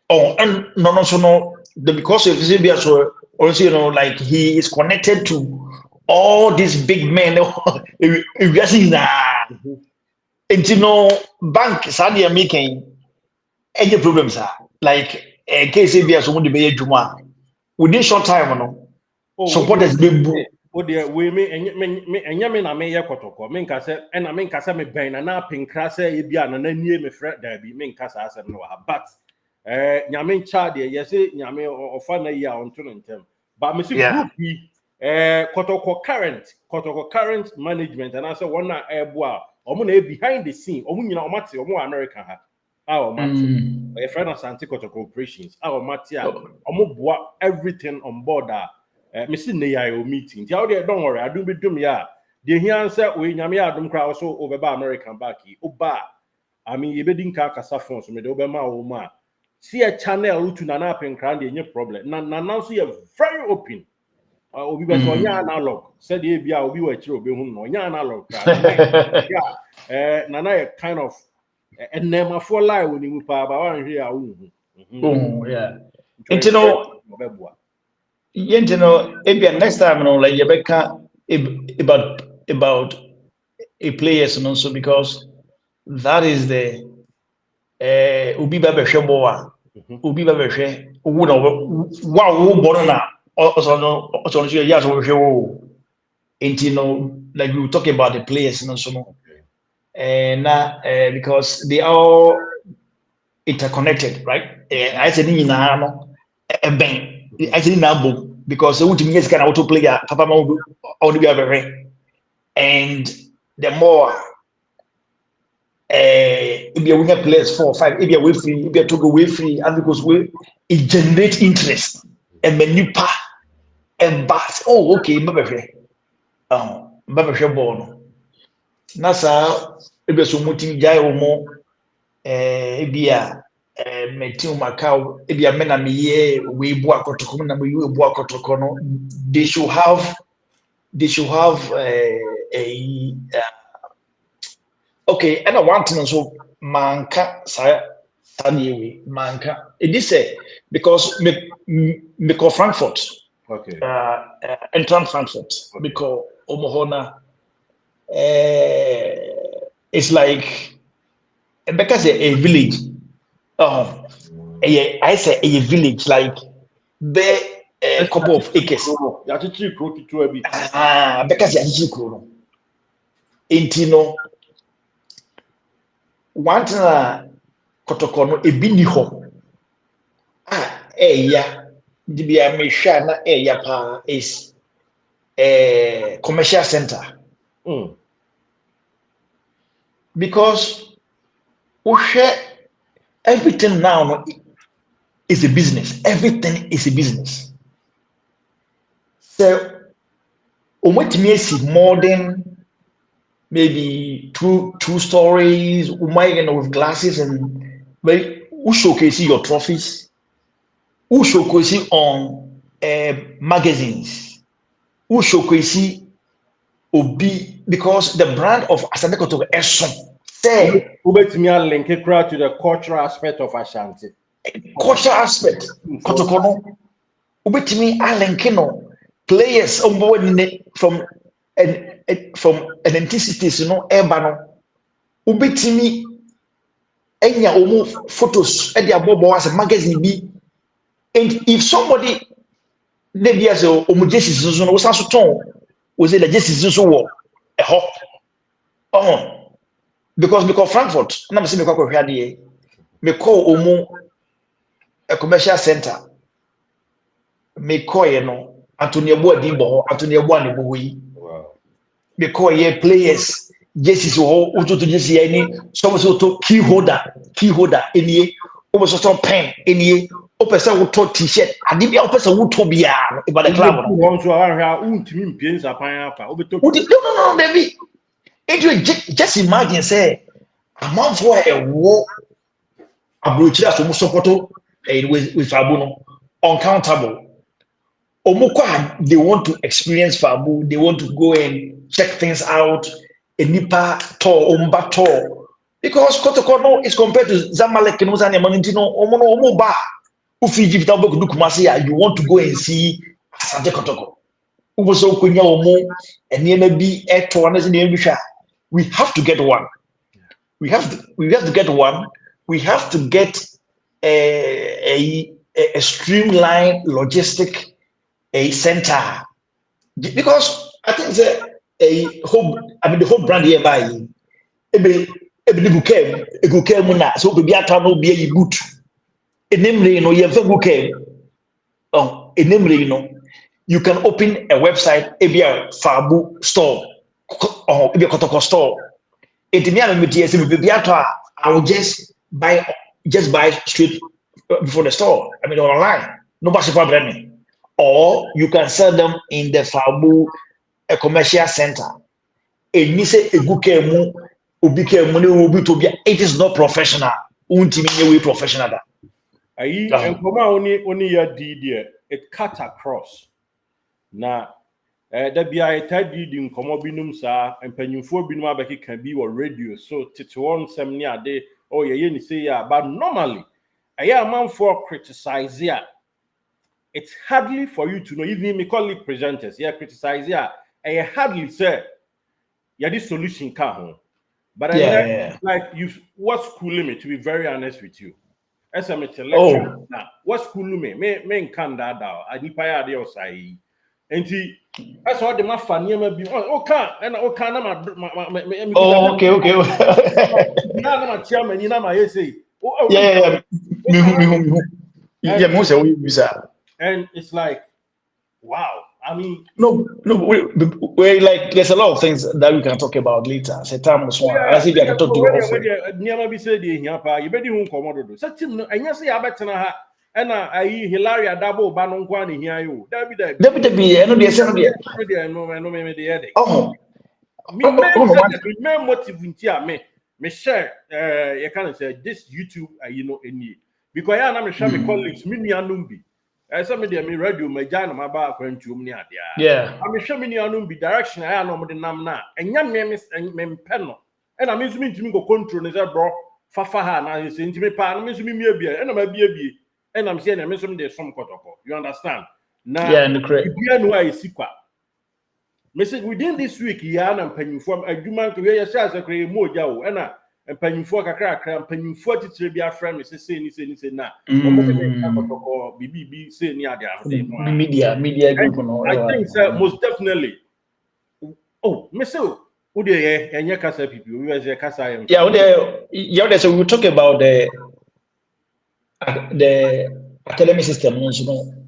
and no so no because of Zambia so also like he is connected to all these big men and bank sadia making any problems like case Zambia so be adwuma within short time no supporters be o de we me enya me na me ye Kotoko me nka se na me nka se me ben na pinkra se ye bia na nie me frɛ da bi me nka sa asem no ha but nyame ncha de ye se nyame ofa na yi a onto no ntem but me se group bi Kotoko current management and I say one na ebo a omo na behind the scene omo nyina omo ate omo America ha omo ate e friend of Asante Kotoko operations omo ate a omo boa everything on board Missing the meeting. Tell you, don't worry, I do be doom ya. The here answer we nyamia dum crowd so over American backy. Oba. I mean, you bedin kasa phones me do be ma o ma. See a channel to nana pen crowd any problem. Now see a very open. Obi be so nya analog. Said ye bia obi wa chiro be hu no nya analog crowd. Yeah. Nana kind of and never for lie when you pa ba wan hwe a wu. Oh, yeah. You know, next time, like Rebecca about a players and also because that is the Ubi Baba Sheboa, Ubi Baba She, wow, Borona, also, yes, and like we were talking about the players and also, and because they are all interconnected, right? I said, a bang. I said, now, because the ultimate is kind of auto player, Papa only be a and the more if you win players 4 or 5, if you're away free, if you're to go away free, and because it generates interest and when you pa and bat, oh, okay, Mbaba ball. Nasa, if you're so muting jai or more, if you're Metin Macau, if you're men and me, we walk or to come and we walk or to corner, they should have a okay, and I want to know so manka sadi manka. It is say because me call Frankfurt. Okay. Entran Frankfurt because Omohona it's like because a village. Oh, I say a village like there a couple of acres. Because ya chichi Intino one thing Kotoko no ebi ni hɔ ɛya de bia mehwɛ na ɛya pa is commercial center because wohwɛ everything now no is a business, everything is a business. So omotimi asi more than maybe two stories with glasses and who showcase your trophies, who showcase on magazines, who showcase obi because the brand of Asante Kotoko Eson say ubetimi link it to the cultural aspect of Ashanti. Cultural aspect Kotoko no ubetimi link no players from an anticities eba no ubetimi enya omo photos e dia bobo as magazine bi and if somebody dey be as omo Jesus so no so ton was it the Jesus so wo e ho because Frankfurt na me say me kwa hwade e me call omo a commercial center me call ye no Anthony Ebo adin bo Anthony Ebo an bo yi me call ye players Jesus wo to Jesus any so to key holder enie o so pen enie o person wo to t-shirt ade bia o person wo to bia e ba the club no won so ahwa untimi mpiensa pan apa obeto no baby just imagine say amount for a war abrochira so mo support with Fabu no uncountable omukwa they want to experience Fabu, they want to go and check things out enipa tour omba tour because Kotoko no is compared to Zamalek no zane manintino omo ba ufi Egypt obo kudu Kumasi ya you want to go and see Asante Kotoko ubo so kunya omo eniema bi eto na zine bi hwa we have to get one we have to get one we have to get a streamlined logistic center because I think the whole brand here by ebe gukem na so be ata no be a boot enemre no ye fa gukem enemre no you can open a website ebia Fabu store ebia Kotoko store etimi am metie se be ata I will just buy straight before the store I mean online no pass for brand me or you can sell them in the Fabu a commercial center. And you say a good kemu, it is not professional. Unti professional. Ayi enkoma oni ya di it cut across. Na da bia etadi di nkomo binum sa empanyimfo binum abeki kan bi wo radio so tete won sem ne ade oh ye ni say ya but normally aya man for criticize ya it's hardly for you to know even me colleague presenters yeah criticize ya hardly say ya this solution ka ho but like you what school me to be very honest with you as I'm a lecturer now what school me nkan da anipa ya de osai enti as all the ma fa niam bi o kan na ma okay na ma chairman ni na ma say and it's like wow I mean we like there's a lot of things that we can talk about later. Say time was one. I see I can talk to you offline. Niam bi say dey hia pa you be di hu komodo do. Say team no enya say ya betena ha na ayi Hilaria Dabo ba no kwa ne hia yo. Dabi no dey say no me dey headache. Oh. Me motive ntia me share you can say this YouTube you know any because ya na me share me colleagues me nuanum bi. Say me dey me radio me jana ma ba akwantuom ni ade a. Yeah. I me share me nuanum bi direction I na mo de nam na enya me mpe no. And I mean to go control is bro fafa ha na say ntimi pa no me so me bia and ma bia and I'm saying me so me dey some Kotoko. You understand? Now yeah, and correct. Bia no I sikwa. Me say within this week ya na mpanyimfo adwuma nko ye sha sakre moja o na mpanyimfo kakra mpanyimfo titire bia frame me say ni na omo me Kotoko bibi say ni ade ahode no media group no I think most definitely me say yeah, kasa people. We were kasa. Yeah, so we talk about the academic system.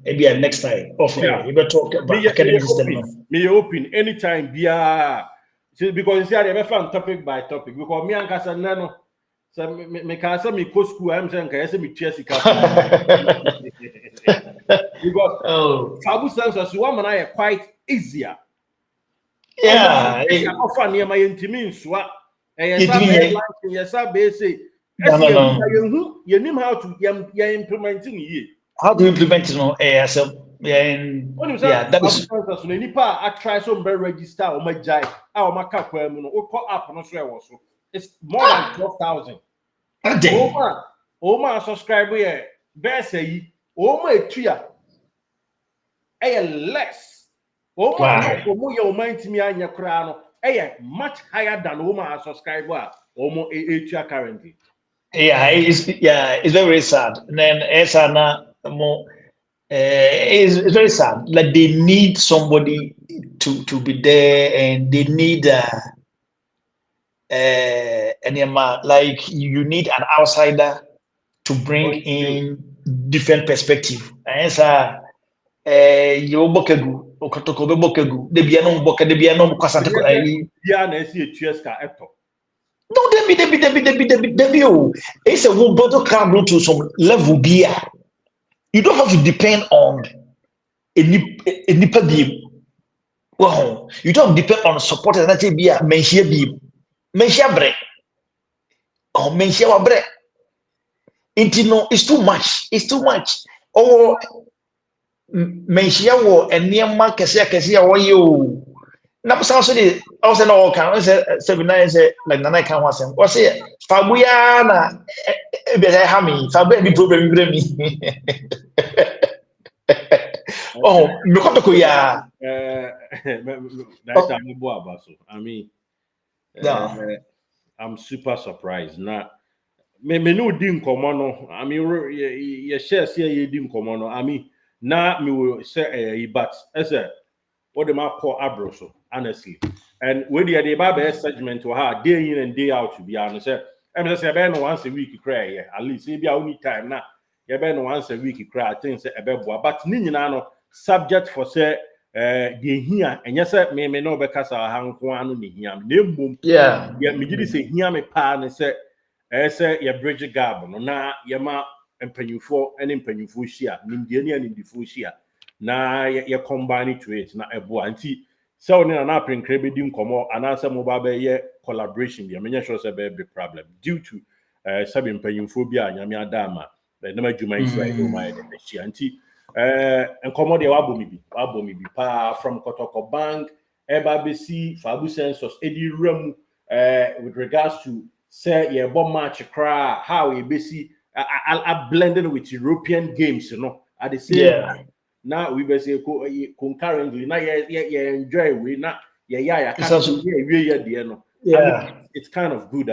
Maybe next time. You better talk about academic system. Me open anytime. Because you see, I found topic by topic. Because me and kasa no. So me kasa me go school. I'm saying kasa me Chelsea kasa. Because Fabu sense so one man are quite easier. Yeah, offer near my intimate swap. Yes, you know how to implementing ye. How to implement it on ASL? Yeah, that is. I try some very register or my jai. Our maca call up on so it's more than 12,000. Oh my subscriber here. Best say oh my tria. Less. Oh my, your mind to me and your crown. Much higher than Oma subscriber. Almost 8 currently. Yeah, it's very sad. And then it's very sad. Like they need somebody to be there, and they need like you need an outsider to bring in different perspective. And you bokegu Kotoko be bokegu de bia no boka de bia no kwasante ko ayi bia na esi etueska eto no debi o it's a wo bodo crowd to some level bia you don't have to depend on any pabiem wow you don't depend on support that bia menhia biem menhia bre oh menhia wa bre intino it's too much oh menhia wo eniema kese a wo ye o na so de also no kan say 79 say like na kan wasem o say fabuya na be say ha me fabuya bi problem bi me oh me Kotoko ya that I'm bo abaso I mean I'm super surprised na me no di nkomo no I mean ye share say ye di nkomo no I mean na me will say but as a what the map call abroso honestly and when the Baba segment or her day in and day out to be honest I'm just say once a week cry at least maybe only time now you once a week cry I think say but ni nyina no subject for say the here and yes me no be kasa hanko anu ni here na mbom yeah me gidi say here me pa ne say ya bridge gap no na ya ma mpanyufo ene mpanyufo hia nimdie ne nimdifo hia na ye combine to it na ebo anti so ne na prenkre be dim komo anasa mobile be ye collaboration bi amenya sure say be big problem due to sabi mpanyimfo bi a nyame adama na madwuma Israel no my de anti enkomo de wabo mi bi pa from Kotoko Bank eba be see fabu census edi ram with regards to say ye bomb match cry how ye be see I blended with European games, you know, at the same time. Now we be say concurrently, now yeah enjoy we not yeah can't it's kind of good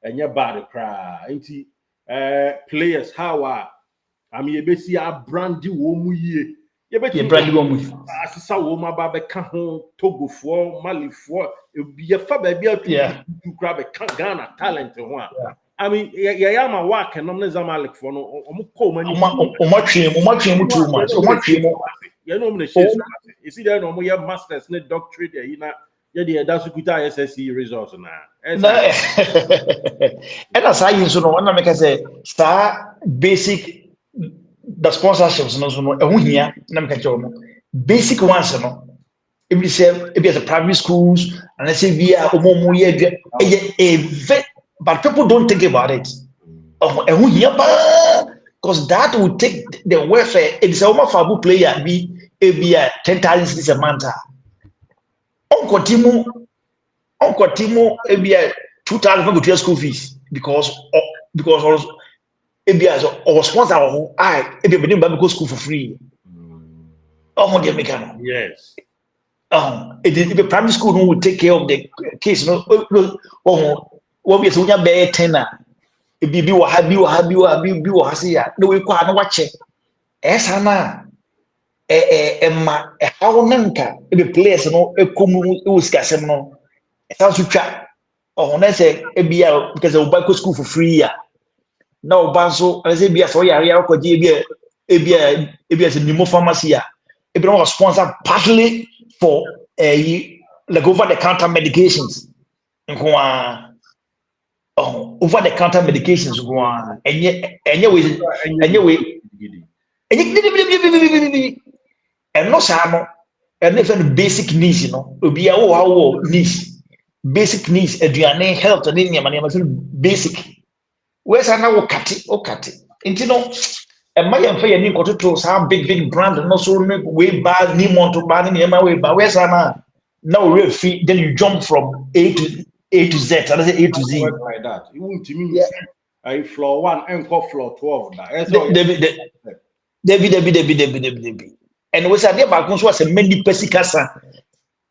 and yeah bad cry. Players how I mean you be see a brandy womu ye. You bet you brandy womu. Asisa woma ba be ka ho Togo for Mali for be a fa baby to grab a Ghana talent ho. I mean, yeah, my work and I'm not Zamalek for no call money. Too much. You know, you see, there no more masters, net doctorate, you know, yeah, that's a good SSC results now. And as I use no one make I say, star basic the sponsorships no here, basic ones no. If you say if it's a private schools and I say via but people don't think about it. Because that will take the welfare. It's a fabu player be a 10,000 a month. Uncle Timo be a 2,000 go to school fees because or sponsor I if you go school for free. Yes. If a primary school who will take care of the case, no, what we are bear tenor. If you be happy, no, we can't watch it. Esana, how nanka, if a place, no, a kumu, uscasem, no, a sounds to chat. Oh, let's say, because of Bible school for free. Now, Banso, as a so yeah, a new pharmacy. If you want to sponsor partly for like over the counter medications. Over the counter medications and no samo and even basic needs, you know, be our needs, basic needs, aduane, health, and basic. Where's an hour cut it? You know, and my fair name got to some big brand and also way bad, Nemo to bad in my way, but where's an now real fee, then you jump from A to Z, I say A to Z. Like that. You won't mean I floor 1 and floor 12. Debbie. And we said about was a many pesicasa.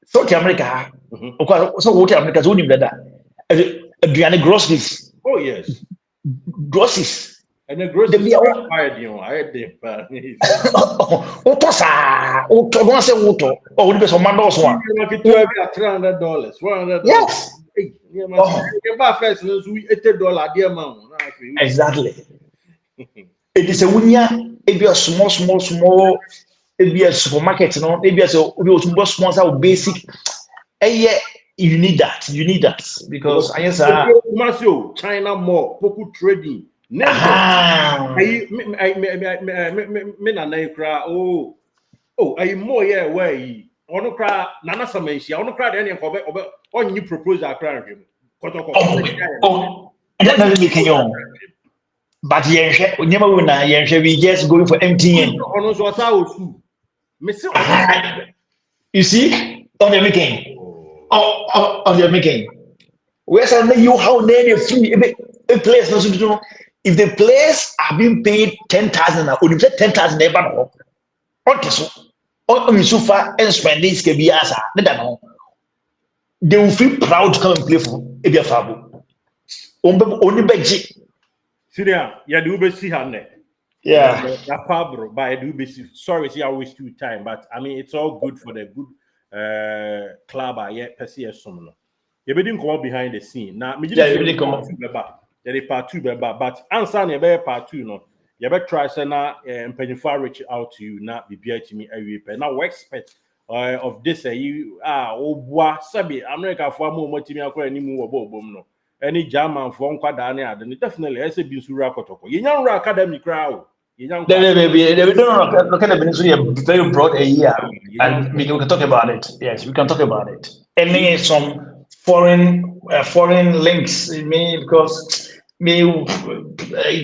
South America, so what America is only that. Adriana groceries. Oh, yes. Groceries. And the groceries are fired, you know. I had them. Otosa, don't say Oto, or would be some man also. $300, $400. Yes. First, $80, dear man. Exactly. It is a winya, it be a small, it be a supermarket, you know, it be a sponsor basic. Yeah, you need that because I guess China more, Poku trading. Me I more yeah way. Ono kra nana samensia. Ono kra de enkobe on you proposal kra him. Kotoko. But we just going for MTN. Ono so asa you see, on the making. On the making. Where's you how nearly free a place no so if the players are being paid 10,000 or you say 10,000 never know. On so on so far and spending can be as they will feel proud to come and play for Ebia Fabo. Only Benji. Syria, yeah, do be see her. Yeah. Pabro, but I do be sorry, see I waste your time, but I mean it's all good for the good club. Yeah, per se some. You didn't come out behind the scene. Now, me yeah, you didn't come out. There is part 2, but answer never part 2. No, you better try to now and reach out to you. Now, be to me every pay. Now, we expect of this. You sabi America for more me akora any move no. Any German for one then definitely I say be sura Kotoko. You know academy crowd. Maybe no, look at the ministry very broad a year, and we can talk about it. Yes, we can talk about it. And then some foreign links, me because me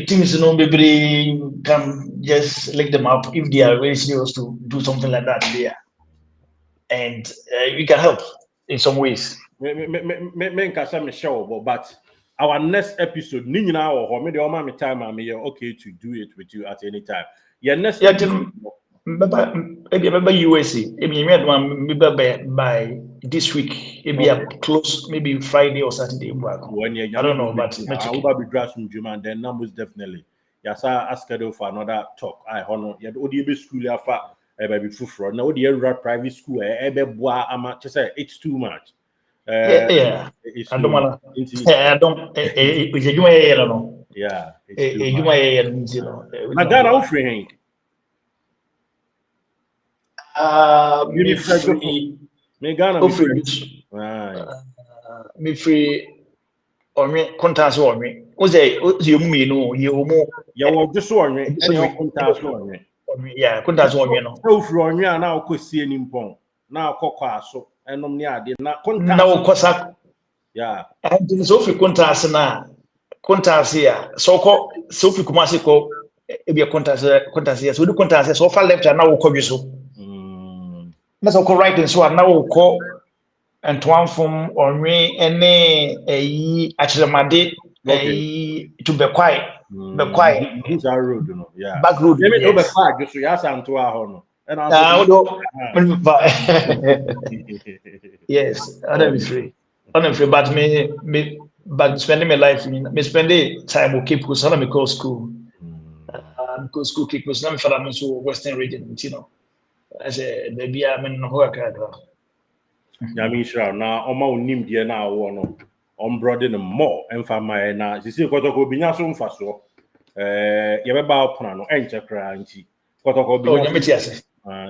things maybe can just link them up if they are very serious to do something like that there, and we can help in some ways. Me nkasa me show, but our next episode, ni nyina wo ho me de o ma me time am me okay to do it with you at any time. Your next Yeah, episode, maybe U.S.A. Maybe by this week. Maybe close, maybe Friday or Saturday. I don't know, but I will be dressed from Juma and then numbers definitely. Yes, I schedule for another talk. I honor you. The ODB school afa baby fufro. Now the private school boy ama just say it's too much. Yeah. It's I too don't much. wanna. I don't. Yeah, it's too much. You Now Ghana free. me free. Me Ghana me free. Right. Me free. Or me contact or me. Was you mean no? You Yeah, well, just so on any contact on yeah, contact or me no. So from you now, could see any pong now, cocoa so and near did not contact. Now, cause Yeah, and so free contact na contact here. So free kumasi ko ebi contact here. So do contact so far left and now we call you so. That's all right and so now we call and one from or me any actually to be quiet. Be quiet. who's our road, you know? Yeah, Back road, let me know the yes. fact just so you ask to our honor and Yes, I don't be free. I don't free, but but spending my life me spending time will keep because I me call school. Because school keep because I'm from so Western region, you know. As a baby, I'm in Hoaka. Yeah, me sure now. Oma unim die na awo no. On broaden more emfa na. Sisi Kotoko binya so mfa so. Ye beba opona no enche kra nti. Kotoko Oh, binya you meet yes.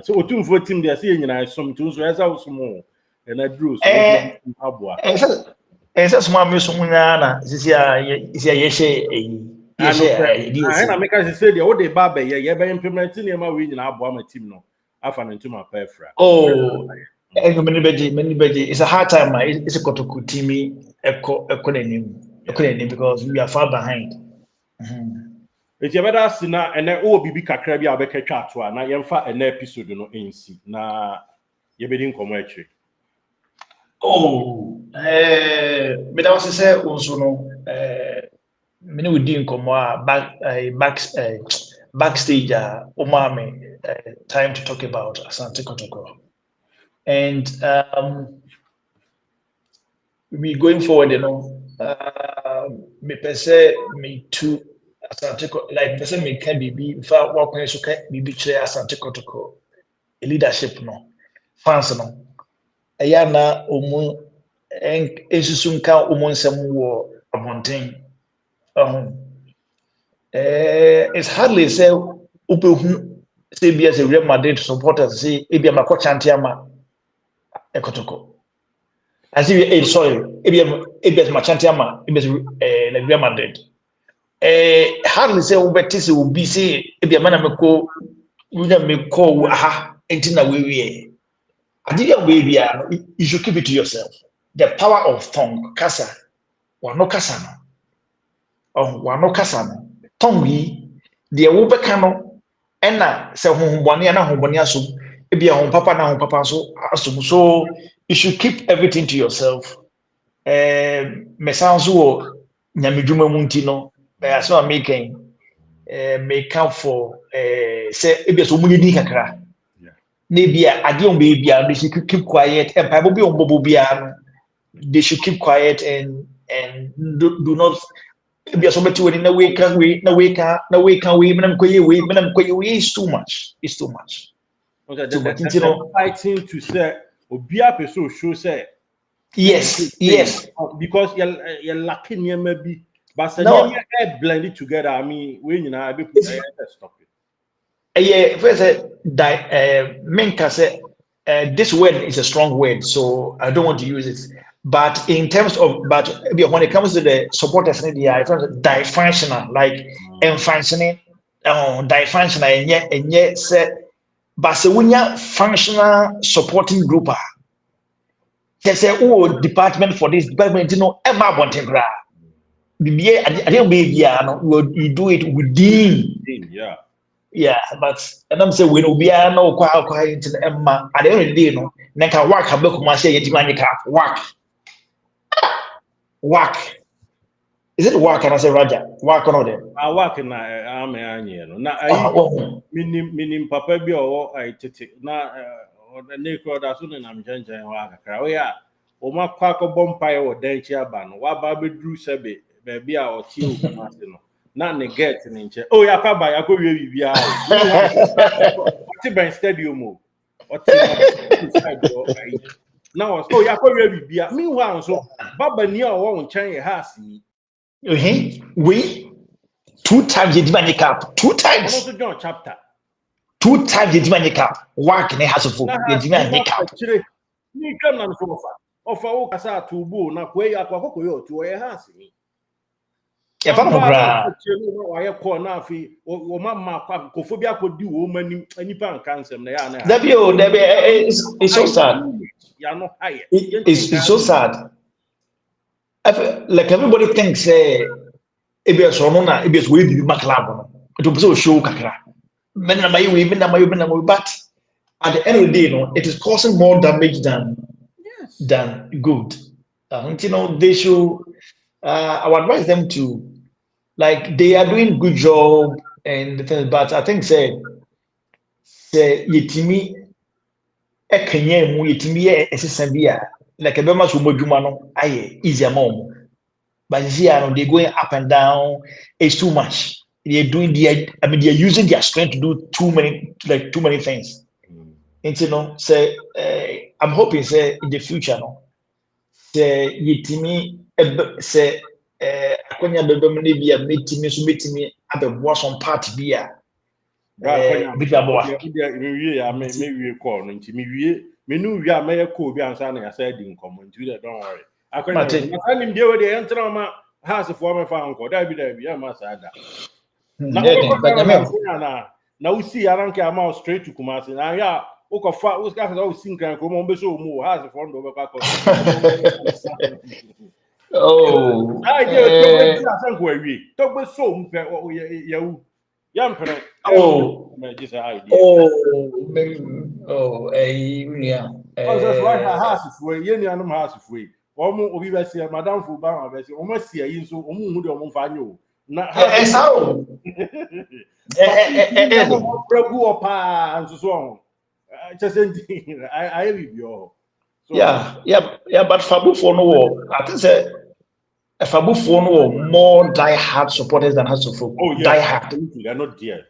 so otumfo team there say nyina som tu so eza wo som na dru so aboa. Essa small miss Munana, this is a yes, Na make us say the o de ba be ye be implement ni ma we nyina aboa ma team no. Afa no ntuma pa efra. oh, many beji. It's a hard time. It's a Kotoko teamy because we are far behind. Eti ebeda si na ene o bibi kakra bi abekatwa ato a na yemfa ene episode no ensi na yebedi nkomo akire. Oh, me that was say also no me we din komo backstage time to talk about Asante Kotoko. And we going forward, me per se me too Asante like person me can be in fact what can so can be share Asante Kotoko leadership no fans no ɛyɛ na ɔmo esusu nka ɔmo nsɛm wɔ abɔnten it's hardly sɛ wobɛhu sɛ bi as a Real Madrid supporters say ebi amakɔ chante ama Kotoko as if sorry ebi as machante ama ebi as like Real Madrid hardly sɛ wobɛte sɛ obi sɛ ebi ama na mekɔ aha nti na wewie ade yɛ wewie you should keep it to yourself. The power of tongue, kasa, wano kasa no. Oh, wano kasa no. Tongue yi, deɛ wobɛka no, ɛna sɛ honhombɔne na honhombɔne asom, ebi papa na honpapa so asom. So you should keep everything to yourself. Mesan so wɔ nyamedwuma mu nti no, asɛm a make up for sɛ ebi so mu yɛ kakra. Na ebi ade on baby they should keep quiet. Empire bi on bobo bia they should keep quiet and do not be somebody when na wake is too much. It's too much. Okay, the fighting to say obia person show say yes because you're lacking near maybe but no blend it together. I mean when you know stop it. Yeah, first Menka said this word is a strong word, so I don't want to use it. But in terms of when it comes to the supporters in the eye, dysfunctional, like and functioning, dysfunctional enye say but se wunya functional supporting group say oh department for this department emma bontegra bibie ade bia no you do it within yeah but and I'm say when obia na kwa into emma at the end of the day no nka work abekuma say yedi manyika work is it work and I say Raja work on them I work na ame anye no na ayi minim papa bi owo ai tete na ne ko da so na mjanjan wa kakra we ya o ma kwa ko bompae wo danchi aba no wa ba bedru sebe be bia o tie o kuma se no na ne get ne nche o ya kwa ba ya ko wie bibia o ni wa o ti ben stadium o ti na side o ai na o so ya ko wie bibia mi wa so baba ni o wo nchan ye ha si we 2 times the money cap 2 times also John chapter 2 times the money cap work ne has for the money cap ni kam na so ofa wo kasa tubu na kwe ya kwa kokko yo to ye ha si e fa no gra chelu no wa ye ko na afi wo ma kwa kofo bi akodi wo mani anipa nka nsem na ya na that be it's so sad ya no high it's so sad like everybody thinks ebs no na ebs we bi ma club no it will show kakra men na my we but at the end of the day no it is causing more damage than good they should I would advise them to like they are doing good job and the things but I think say yetimi ekanya mu yetimi esesa bi a like ebe ma so modwuma no aye easy amount but here no they going up and down it's too much they're doing they're using their strength to do too many things and say I'm hoping say in the future no say yetimi say akonya bebe mu ne bi a metimi abeboa some part bi a bi wie ya me wie call no nti me wie me nu wie a me ye call bi ansa na ya say di nkomo nti don't worry akonya na sanim de we de entra ma house for me fa anko da bi ya ma sa da na usi aranke ama straight to Kumasi na ya ukofa uska ka usi nkan ko mo be so mu house for ndo be kwa ko oh to be so mu pe ya u ya mpere me just idea yeah that's why house for ye ni anum house for omo obi be se madam fu ba ma be se omo se yi so omo hu de omo fa anyo na house Pregu opa and so on. Just I will be all. Yeah, but Fabu no war. I think say Fabu no more die-hard supporters than Hasselhoff. Oh yes, die-hard. Absolutely. They're not there.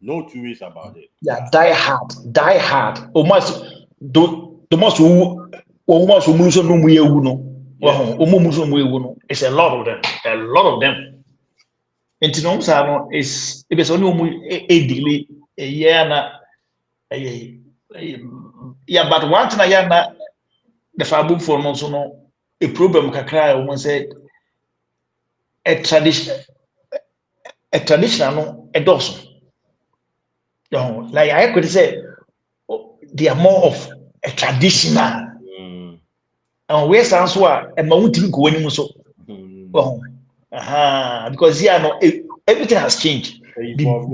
No two ways about it. Yeah, die-hard. Almost the most who almost umuso no mu yewu no. Umuso mu yewu no. It's a lot of them. A lot of them. Nti no sa no is e be so no mu delay a year na yeah, but one thing I na the Fabu for no so no a problem kakra I want say a traditional no a dozen. Like I could say they are more of a traditional. And where sounds what a mountain going so. Because yeah, no, everything has changed.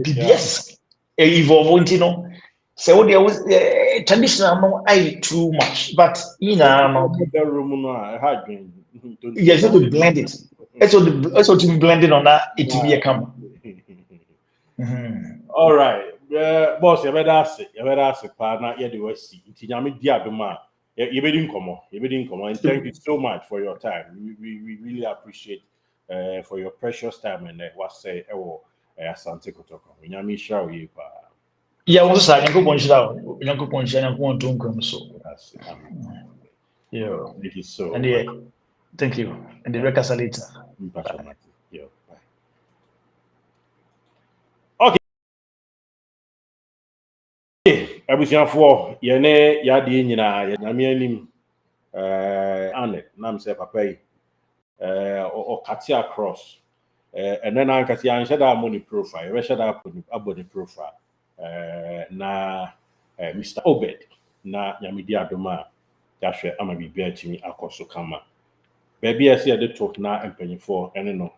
Yes, evolved, So there was traditional no I too much, but no. Yes, to blend it. It's also to be blended on that. It will be a come. All right, boss. You better ask partner. Yeah, the West. It's nyame di adoma. You be inkomo. And thank you so much for your time. We really appreciate for your precious time and what say Asante Kotoko. Nyame shall you. Yeah, also say yanko ponchira. Yanko ponchira yanko on tonko so. Yeah. Thank you so. And yeah, thank you. And the record later. Yeah. Bye. Okay. Abusiafo yene yade nyina nyame anim ane nam se papa yi o kati across and then I can see I share money profile. We share that abone profile. Na Mr. Obed na Yamidi Adoma. Yahwɛ ama biribi atumi akɔ so kama. Baabi a ɛsɛ yɛde to na mpanyinfoɔ ɛne no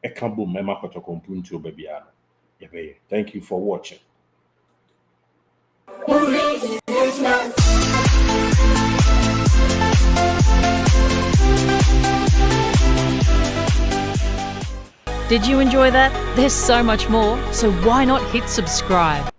ɛka bom ɛma Kotoko mpuntuo baabi a no yɛbɛyɛ. Thank you for watching. Did you enjoy that? There's so much more, so why not hit subscribe?